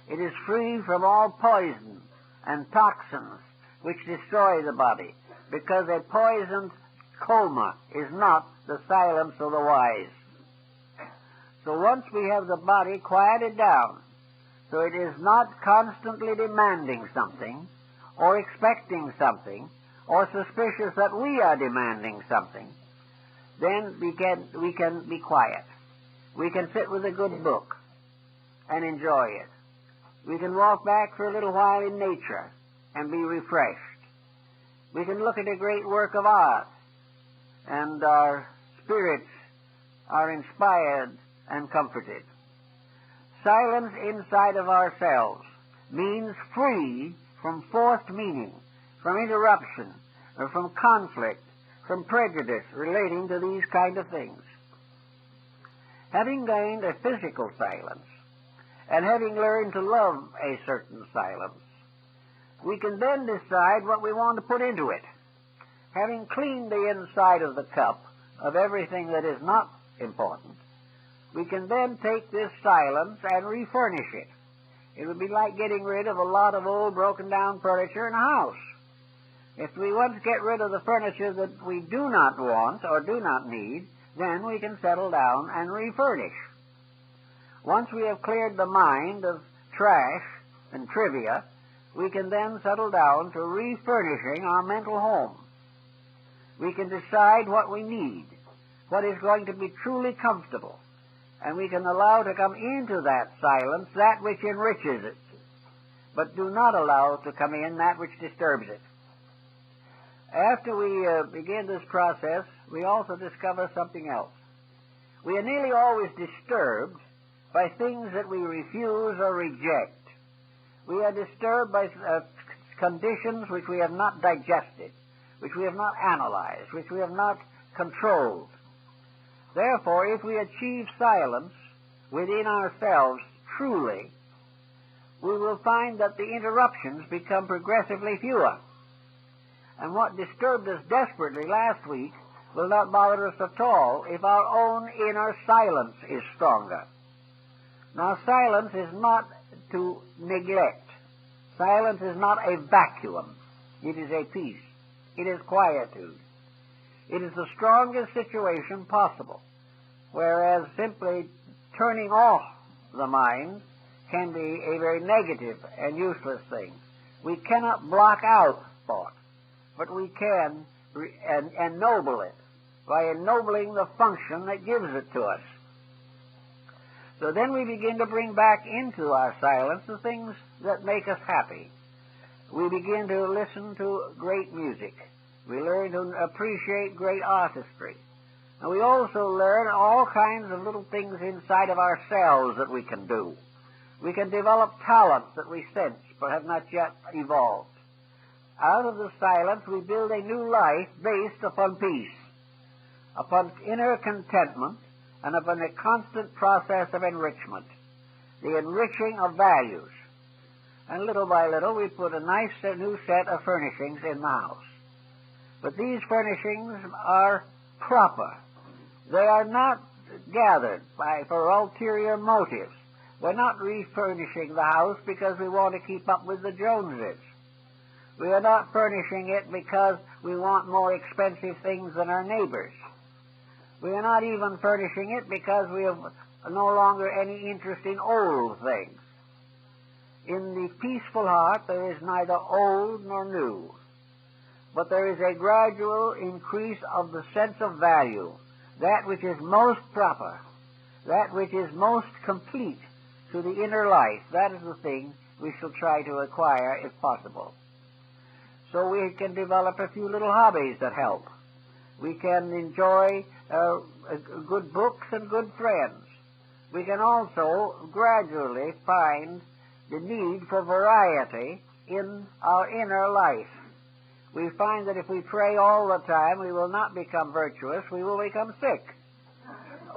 It is free from all poison and toxins which destroy the body, because a poisoned coma is not the silence of the wise. So once we have the body quieted down, so it is not constantly demanding something, or expecting something, or suspicious that we are demanding something, then we can be quiet. We can sit with a good book and enjoy it. We can walk back for a little while in nature and be refreshed. We can look at a great work of art, and our spirits are inspired and comforted. Silence inside of ourselves means free from forced meaning, from interruption, or from conflict, from prejudice relating to these kind of things. Having gained a physical silence, and having learned to love a certain silence, we can then decide what we want to put into it. Having cleaned the inside of the cup of everything that is not important, we can then take this silence and refurnish it. It would be like getting rid of a lot of old broken down furniture in a house. If we want to get rid of the furniture that we do not want or do not need, then we can settle down and refurnish. Once we have cleared the mind of trash and trivia, we can then settle down to refurnishing our mental home. We can decide what we need, what is going to be truly comfortable, and we can allow to come into that silence that which enriches it, but do not allow to come in that which disturbs it. After we begin this process, we also discover something else. We are nearly always disturbed by things that we refuse or reject. We are disturbed by conditions which we have not digested, which we have not analyzed, which we have not controlled. Therefore, if we achieve silence within ourselves truly, we will find that the interruptions become progressively fewer. And what disturbed us desperately last week will not bother us at all if our own inner silence is stronger. Now, silence is not to neglect. Silence is not a vacuum. It is a peace. It is quietude. It is the strongest situation possible, whereas simply turning off the mind can be a very negative and useless thing. We cannot block out thought, but we can ennoble it by ennobling the function that gives it to us. So then we begin to bring back into our silence the things that make us happy. We begin to listen to great music. We learn to appreciate great artistry. And we also learn all kinds of little things inside of ourselves that we can do. We can develop talents that we sense but have not yet evolved. Out of the silence, we build a new life based upon peace, upon inner contentment, and of a constant process of enrichment, the enriching of values. And little by little we put a nice new set of furnishings in the house. But these furnishings are proper. They are not gathered for ulterior motives. We're not refurnishing the house because we want to keep up with the Joneses. We are not furnishing it because we want more expensive things than our neighbors. We are not even furnishing it because we have no longer any interest in old things. In the peaceful heart there is neither old nor new, but there is a gradual increase of the sense of value, that which is most proper, that which is most complete to the inner life. That is the thing we shall try to acquire if possible. So we can develop a few little hobbies that help. We can enjoy good books and good friends. We can also gradually find the need for variety in our inner life. We find that if we pray all the time, we will not become virtuous, we will become sick.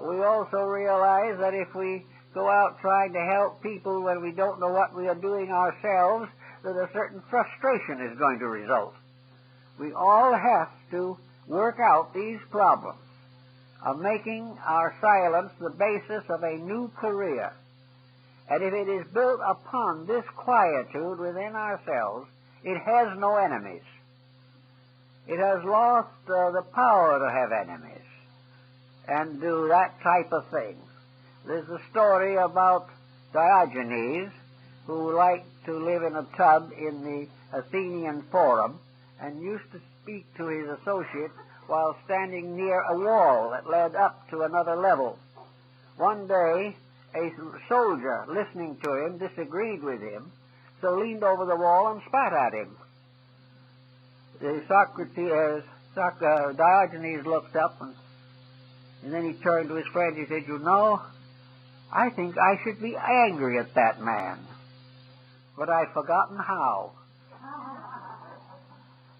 We also realize that if we go out trying to help people when we don't know what we are doing ourselves, that a certain frustration is going to result. We all have to work out these problems of making our silence the basis of a new career. And if it is built upon this quietude within ourselves, it has no enemies. It has lost the power to have enemies and do that type of thing. There's a story about Diogenes, who liked to live in a tub in the Athenian Forum and used to speak to his associate while standing near a wall that led up to another level. One day, a soldier listening to him disagreed with him, so leaned over the wall and spat at him. Diogenes looked up and then he turned to his friend. He said, "You know, I think I should be angry at that man, but I've forgotten how."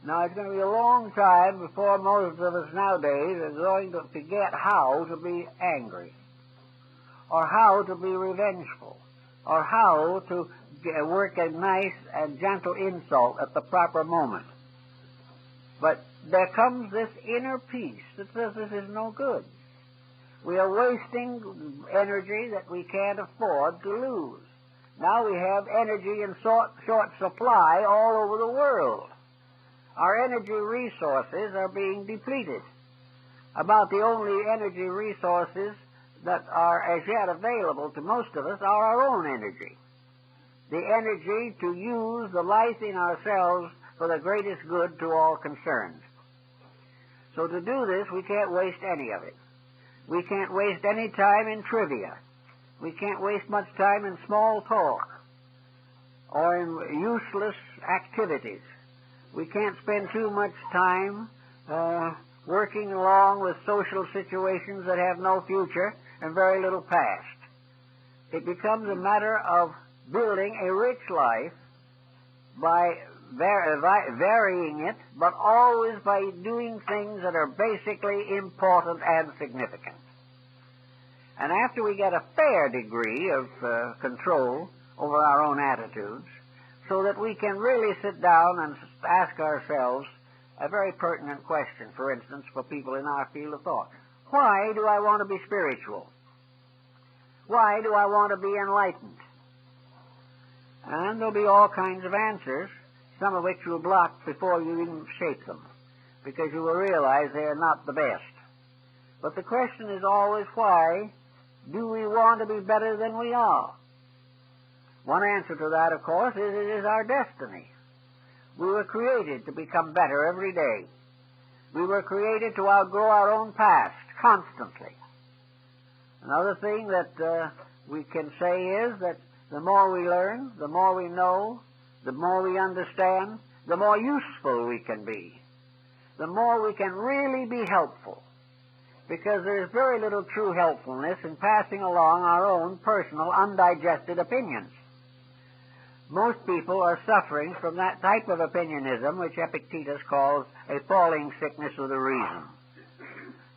Now, it's going to be a long time before most of us nowadays are going to forget how to be angry, or how to be revengeful, or how to work a nice and gentle insult at the proper moment. But there comes this inner peace that says this is no good. We are wasting energy that we can't afford to lose. Now we have energy in short supply all over the world. Our energy resources are being depleted. About the only energy resources that are as yet available to most of us are our own energy. The energy to use the life in ourselves for the greatest good to all concerned. So to do this, we can't waste any of it. We can't waste any time in trivia. We can't waste much time in small talk or in useless activities. We can't spend too much time working along with social situations that have no future and very little past. It becomes a matter of building a rich life by varying it, but always by doing things that are basically important and significant. And after we get a fair degree of control over our own attitudes, so that we can really sit down and ask ourselves a very pertinent question, for instance, for people in our field of thought. Why do I want to be spiritual? Why do I want to be enlightened? And there'll be all kinds of answers, some of which you'll block before you even shape them, because you will realize they are not the best. But the question is always, why do we want to be better than we are? One answer to that, of course, is it is our destiny. We were created to become better every day. We were created to outgrow our own past constantly. Another thing that we can say is that the more we learn, the more we know, the more we understand, the more useful we can be, the more we can really be helpful, because there is very little true helpfulness in passing along our own personal undigested opinions. Most people are suffering from that type of opinionism which Epictetus calls a falling sickness of the reason.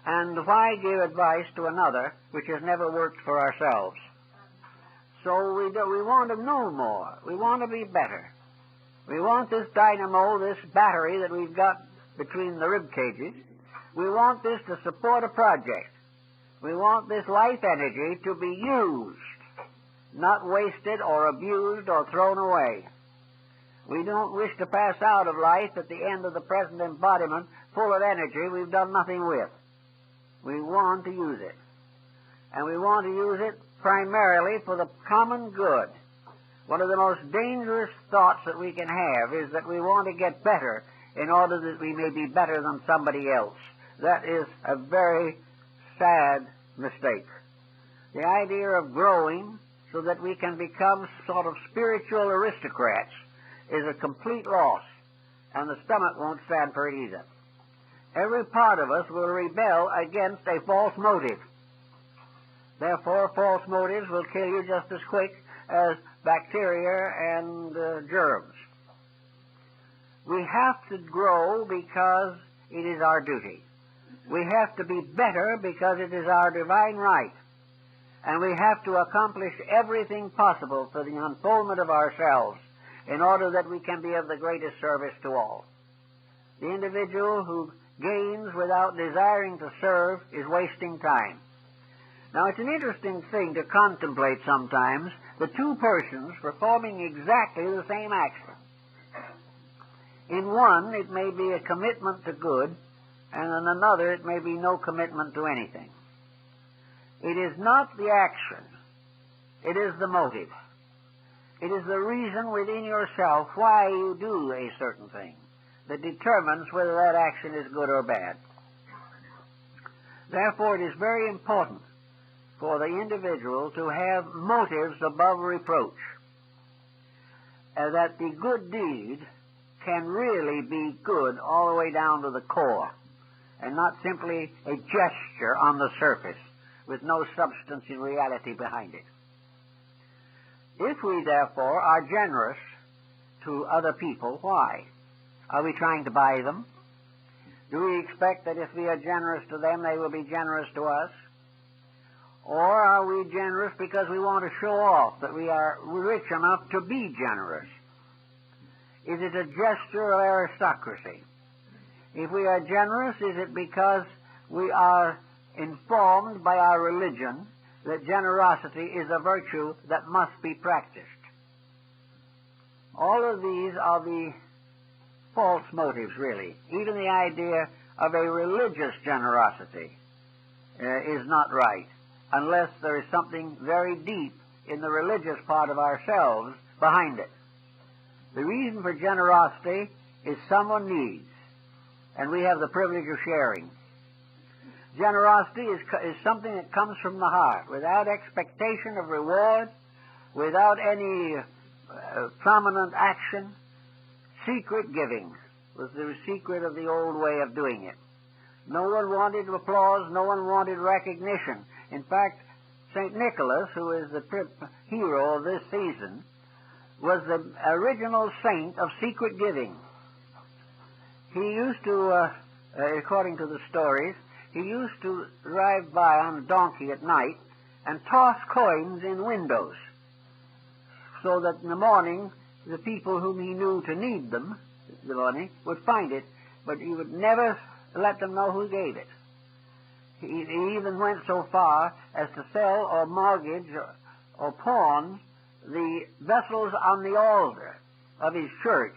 And why give advice to another which has never worked for ourselves? So we want to know more. We want to be better. We want this dynamo, this battery that we've got between the rib cages. We want this to support a project. We want this life energy to be used, not wasted or abused or thrown away. We don't wish to pass out of life at the end of the present embodiment full of energy we've done nothing with. We want to use it. And we want to use it primarily for the common good. One of the most dangerous thoughts that we can have is that we want to get better in order that we may be better than somebody else. That is a very sad mistake. The idea of growing so that we can become sort of spiritual aristocrats is a complete loss, and the stomach won't stand for it either. Every part of us will rebel against a false motive. Therefore, false motives will kill you just as quick as bacteria and germs. We have to grow because it is our duty. We have to be better because it is our divine right. And we have to accomplish everything possible for the unfoldment of ourselves in order that we can be of the greatest service to all. The individual who gains without desiring to serve is wasting time. Now, it's an interesting thing to contemplate sometimes the two persons performing exactly the same action. In one, it may be a commitment to good, and in another, it may be no commitment to anything. It is not the action. It is the motive. It is the reason within yourself why you do a certain thing that determines whether that action is good or bad. Therefore, it is very important for the individual to have motives above reproach, that the good deed can really be good all the way down to the core, and not simply a gesture on the surface with no substance in reality behind it. If we, therefore, are generous to other people, why? Are we trying to buy them? Do we expect that if we are generous to them, they will be generous to us? Or are we generous because we want to show off that we are rich enough to be generous? Is it a gesture of aristocracy? If we are generous, is it because we are informed by our religion that generosity is a virtue that must be practiced? All of these are the false motives, really. Even the idea of a religious generosity is not right, unless there is something very deep in the religious part of ourselves behind it. The reason for generosity is someone needs, and we have the privilege of sharing. Generosity is something that comes from the heart, without expectation of reward, without any prominent action. Secret giving was the secret of the old way of doing it. No one wanted applause, no one wanted recognition. In fact, St. Nicholas, who is the hero of this season, was the original saint of secret giving. He used to, according to the stories, he used to drive by on a donkey at night and toss coins in windows so that in the morning the people whom he knew to need them, the money, would find it, but he would never let them know who gave it. He even went so far as to sell or mortgage or pawn the vessels on the altar of his church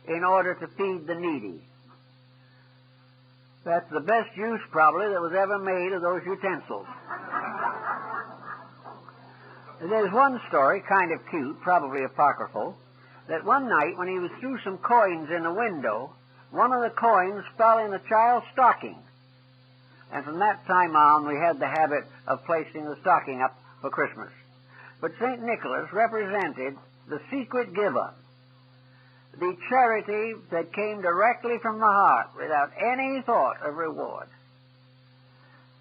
in order to feed the needy. That's the best use, probably, that was ever made of those utensils. There's one story, kind of cute, probably apocryphal, that one night when he was threw some coins in the window, one of the coins fell in a child's stocking. And from that time on, we had the habit of placing the stocking up for Christmas. But St. Nicholas represented the secret giver, the charity that came directly from the heart without any thought of reward.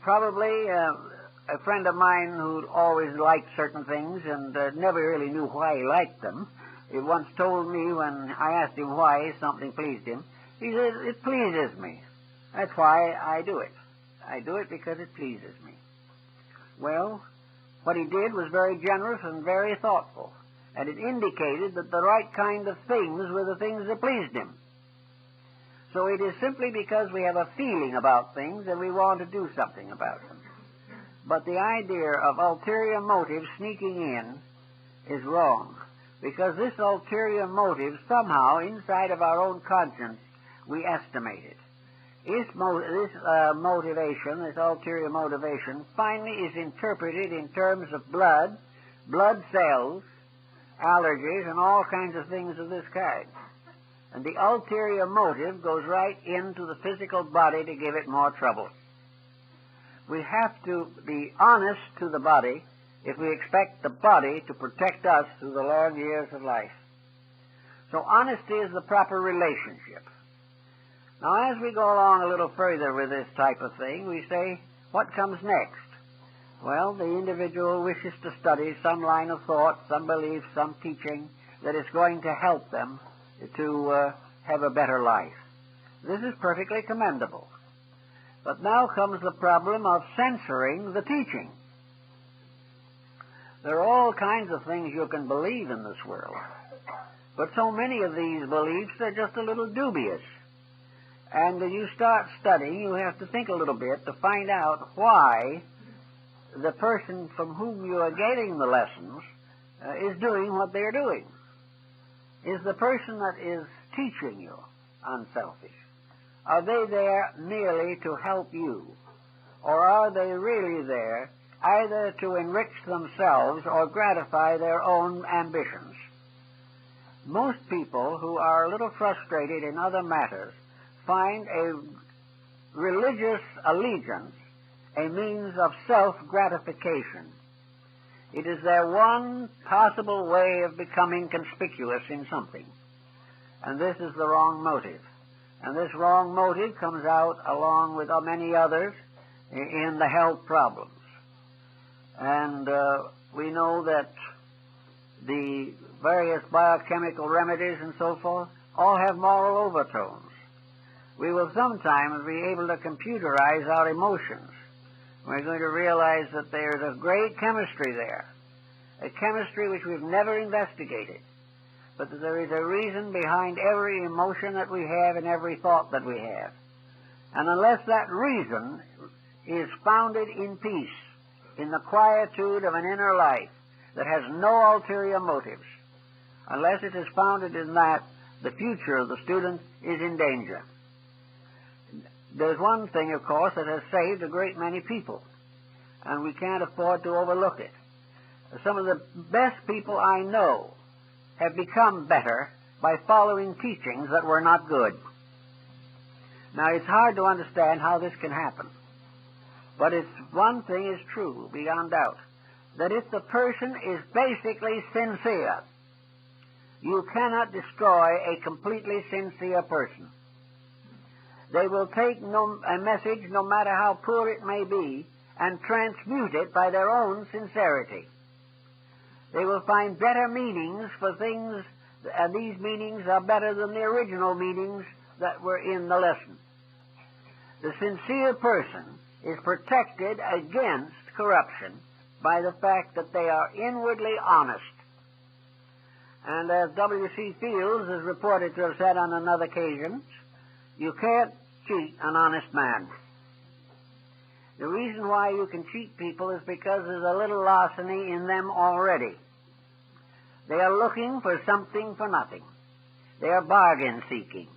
Probably a friend of mine who always liked certain things and never really knew why he liked them, he once told me when I asked him why something pleased him, he said, "It pleases me. That's why I do it. I do it because it pleases me. Well, what he did was very generous and very thoughtful, and it indicated that the right kind of things were the things that pleased him. So it is simply because we have a feeling about things and we want to do something about them. But the idea of ulterior motive sneaking in is wrong, because this ulterior motive somehow, inside of our own conscience, we estimate it. This motivation, this ulterior motivation, finally is interpreted in terms of blood cells, allergies, and all kinds of things of this kind. And the ulterior motive goes right into the physical body to give it more trouble. We have to be honest to the body if we expect the body to protect us through the long years of life. So honesty is the proper relationship. Now, as we go along a little further with this type of thing, we say, what comes next? Well, the individual wishes to study some line of thought, some belief, some teaching that is going to help them to have a better life. This is perfectly commendable. But now comes the problem of censoring the teaching. There are all kinds of things you can believe in this world, but so many of these beliefs are just a little dubious. And when you start studying, you have to think a little bit to find out why the person from whom you are getting the lessons is doing what they're doing. Is the person that is teaching you unselfish? Are they there merely to help you? Or are they really there either to enrich themselves or gratify their own ambitions? Most people who are a little frustrated in other matters find a religious allegiance a means of self-gratification. It is their one possible way of becoming conspicuous in something. And this is the wrong motive. And this wrong motive comes out along with many others in the health problems. And we know that the various biochemical remedies and so forth all have moral overtones. We will sometimes be able to computerize our emotions. We're going to realize that there's a great chemistry there, a chemistry which we've never investigated, but that there is a reason behind every emotion that we have and every thought that we have. And unless that reason is founded in peace, in the quietude of an inner life that has no ulterior motives, unless it is founded in that, the future of the student is in danger. There's one thing, of course, that has saved a great many people, and we can't afford to overlook it. Some of the best people I know have become better by following teachings that were not good. Now, it's hard to understand how this can happen, but one thing is true, beyond doubt, that if the person is basically sincere, you cannot destroy a completely sincere person. They will take a message, no matter how poor it may be, and transmute it by their own sincerity. They will find better meanings for things, and these meanings are better than the original meanings that were in the lesson. The sincere person is protected against corruption by the fact that they are inwardly honest. And as W.C. Fields is reported to have said on another occasion, you can't cheat an honest man. The reason why you can cheat people is because there's a little larceny in them already. They are looking for something for nothing. They are bargain seeking.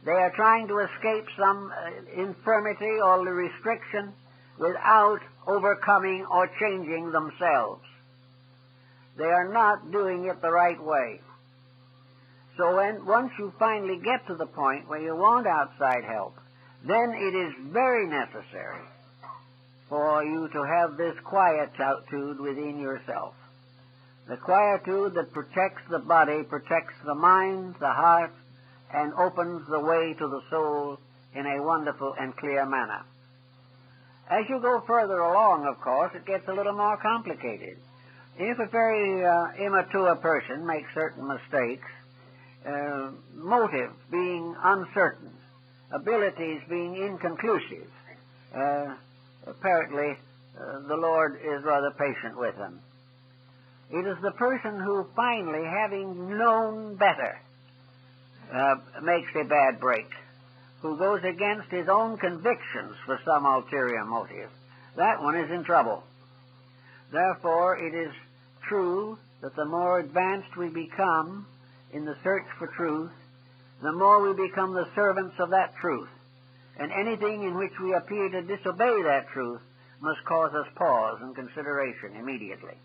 They are trying to escape some infirmity or restriction without overcoming or changing themselves. They are not doing it the right way. So once you finally get to the point where you want outside help, then it is very necessary for you to have this quietude within yourself. The quietude that protects the body, protects the mind, the heart, and opens the way to the soul in a wonderful and clear manner. As you go further along, of course, it gets a little more complicated. If a very immature person makes certain mistakes, motive being uncertain, abilities being inconclusive, apparently the Lord is rather patient with them. It is the person who finally, having known better, makes a bad break, who goes against his own convictions for some ulterior motive. That one is in trouble. Therefore, it is true that the more advanced we become in the search for truth, the more we become the servants of that truth. And anything in which we appear to disobey that truth must cause us pause and consideration immediately.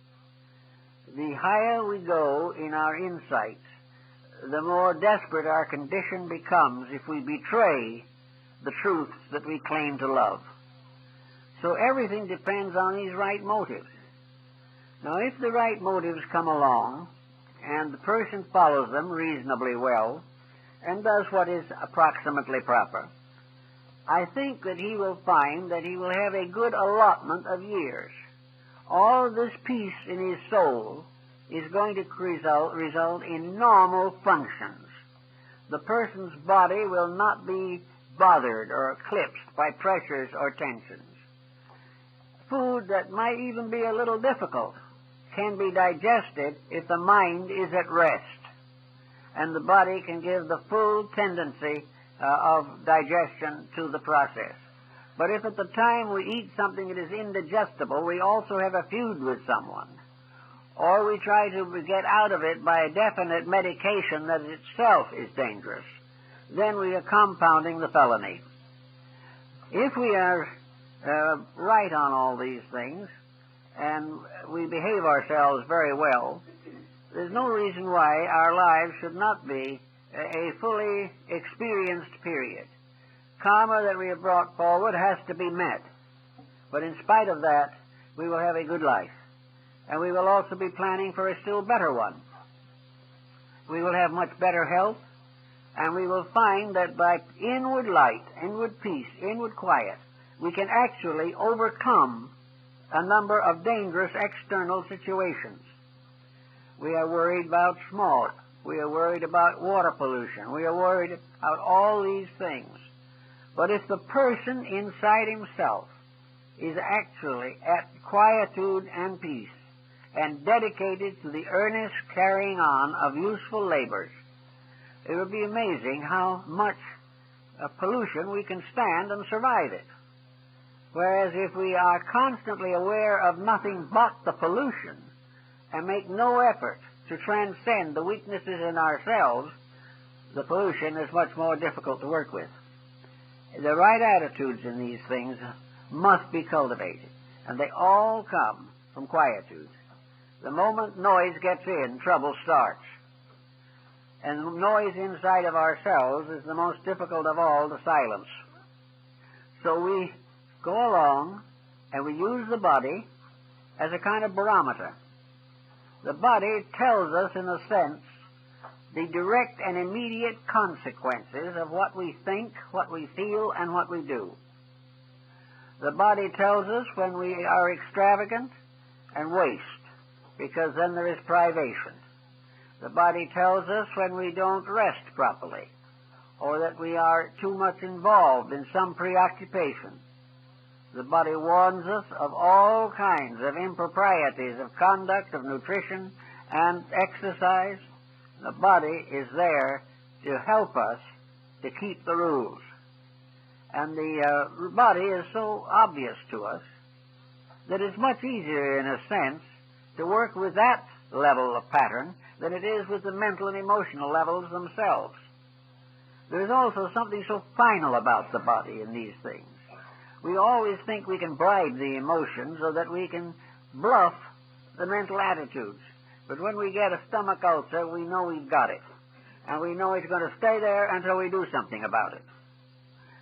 The higher we go in our insights, the more desperate our condition becomes if we betray the truths that we claim to love. So everything depends on these right motives. Now, if the right motives come along, and the person follows them reasonably well, and does what is approximately proper, I think that he will find that he will have a good allotment of years. All this peace in his soul is going to result in normal functions. The person's body will not be bothered or eclipsed by pressures or tensions. Food that might even be a little difficult can be digested if the mind is at rest, and the body can give the full tendency of digestion to the process. But if at the time we eat something that is indigestible, we also have a feud with someone, or we try to get out of it by a definite medication that itself is dangerous, then we are compounding the felony. If we are right on all these things, and we behave ourselves very well, there's no reason why our lives should not be a fully experienced period. Karma that we have brought forward has to be met. But in spite of that, we will have a good life. And we will also be planning for a still better one. We will have much better health, and we will find that by inward light, inward peace, inward quiet, we can actually overcome a number of dangerous external situations. We are worried about smog. We are worried about water pollution. We are worried about all these things. But if the person inside himself is actually at quietude and peace and dedicated to the earnest carrying on of useful labors, it will be amazing how much pollution we can stand and survive it. Whereas if we are constantly aware of nothing but the pollution and make no effort to transcend the weaknesses in ourselves, the pollution is much more difficult to work with. The right attitudes in these things must be cultivated, and they all come from quietude. The moment noise gets in, trouble starts. And noise inside of ourselves is the most difficult of all to silence. So we go along and we use the body as a kind of barometer. The body tells us, in a sense, the direct and immediate consequences of what we think, what we feel, and what we do. The body tells us when we are extravagant and waste, because then there is privation. The body tells us when we don't rest properly, or that we are too much involved in some preoccupation. The body warns us of all kinds of improprieties of conduct, of nutrition, and exercise. The body is there to help us to keep the rules. And the body is so obvious to us that it's much easier, in a sense, to work with that level of pattern than it is with the mental and emotional levels themselves. There's also something so final about the body in these things. We always think we can bribe the emotions so that we can bluff the mental attitudes. But when we get a stomach ulcer, we know we've got it. And we know it's going to stay there until we do something about it.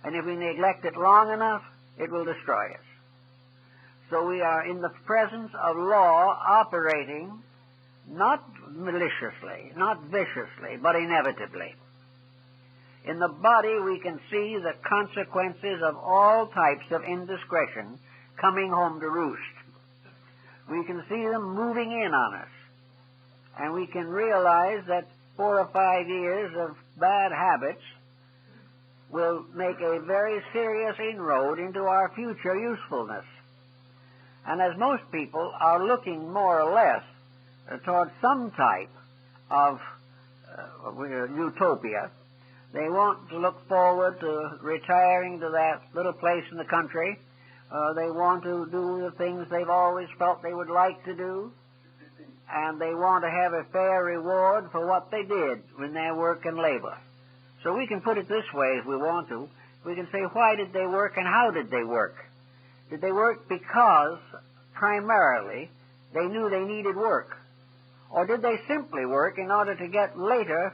And if we neglect it long enough, it will destroy us. So we are in the presence of law operating not maliciously, not viciously, but inevitably. In the body, we can see the consequences of all types of indiscretion coming home to roost. We can see them moving in on us. And we can realize that 4 or 5 years of bad habits will make a very serious inroad into our future usefulness. And as most people are looking more or less towards some type of utopia, they want to look forward to retiring to that little place in the country. They want to do the things they've always felt they would like to do, and they want to have a fair reward for what they did in their work and labor. So we can put it this way if we want to. We can say, why did they work and how did they work? Did they work because, primarily, they knew they needed work? Or did they simply work in order to get later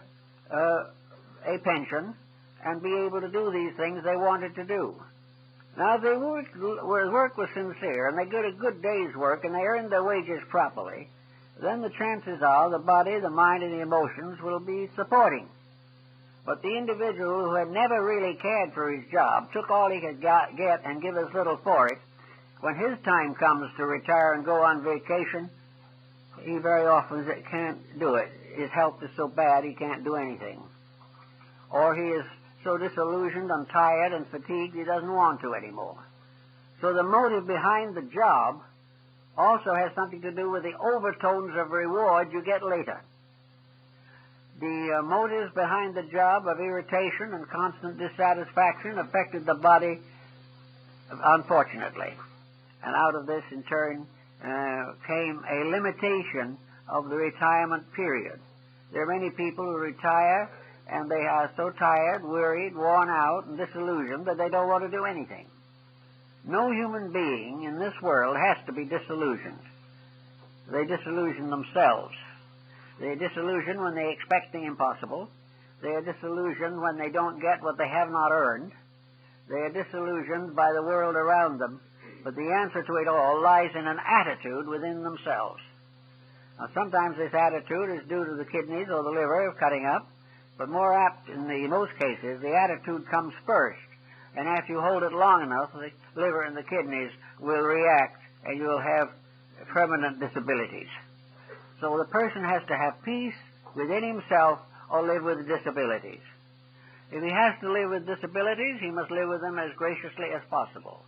a pension and be able to do these things they wanted to do? Now, if their work was sincere and they did a good day's work and they earned their wages properly, then the chances are the body, the mind, and the emotions will be supporting. But the individual who had never really cared for his job, took all he could get and give as little for it, when his time comes to retire and go on vacation, he very often can't do it. His health is so bad he can't do anything. Or he is so disillusioned and tired and fatigued he doesn't want to anymore. So the motive behind the job also has something to do with the overtones of reward you get later. The motives behind the job of irritation and constant dissatisfaction affected the body, unfortunately. And out of this, in turn, came a limitation of the retirement period. There are many people who retire, and they are so tired, worried, worn out, and disillusioned that they don't want to do anything. No human being in this world has to be disillusioned. They disillusion themselves. They are disillusioned when they expect the impossible. They are disillusioned when they don't get what they have not earned. They are disillusioned by the world around them. But the answer to it all lies in an attitude within themselves. Now, sometimes this attitude is due to the kidneys or the liver cutting up, but more apt in most cases, the attitude comes first. And after you hold it long enough, the liver and the kidneys will react, and you will have permanent disabilities. So the person has to have peace within himself or live with disabilities. If he has to live with disabilities, he must live with them as graciously as possible,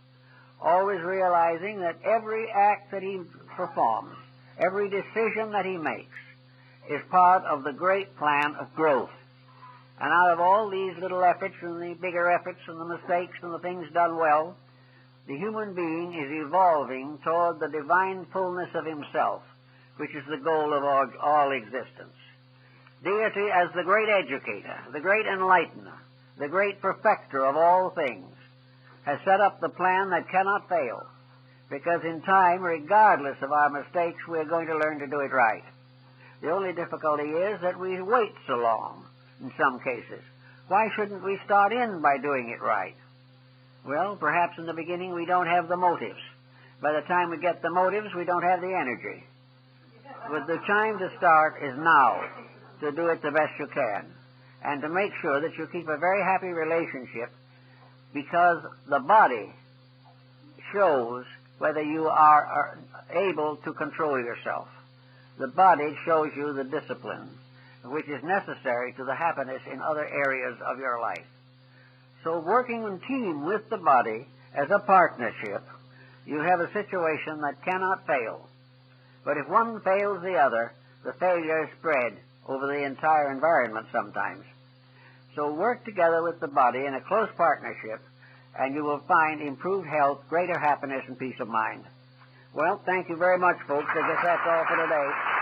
always realizing that every act that he performs, every decision that he makes, is part of the great plan of growth. And out of all these little efforts and the bigger efforts and the mistakes and the things done well, the human being is evolving toward the divine fullness of himself, which is the goal of all existence. Deity, as the great educator, the great enlightener, the great perfecter of all things, has set up the plan that cannot fail, because in time, regardless of our mistakes, we're going to learn to do it right. The only difficulty is that we wait so long in some cases. Why shouldn't we start in by doing it right? Well, perhaps in the beginning we don't have the motives. By the time we get the motives, we don't have the energy. But the time to start is now, to do it the best you can, and to make sure that you keep a very happy relationship, because the body shows whether you are able to control yourself. The body shows you the discipline which is necessary to the happiness in other areas of your life. So working in team with the body as a partnership, you have a situation that cannot fail. But if one fails the other, the failure is spread over the entire environment sometimes. So work together with the body in a close partnership, and you will find improved health, greater happiness, and peace of mind. Well, thank you very much, folks. I guess that's all for today.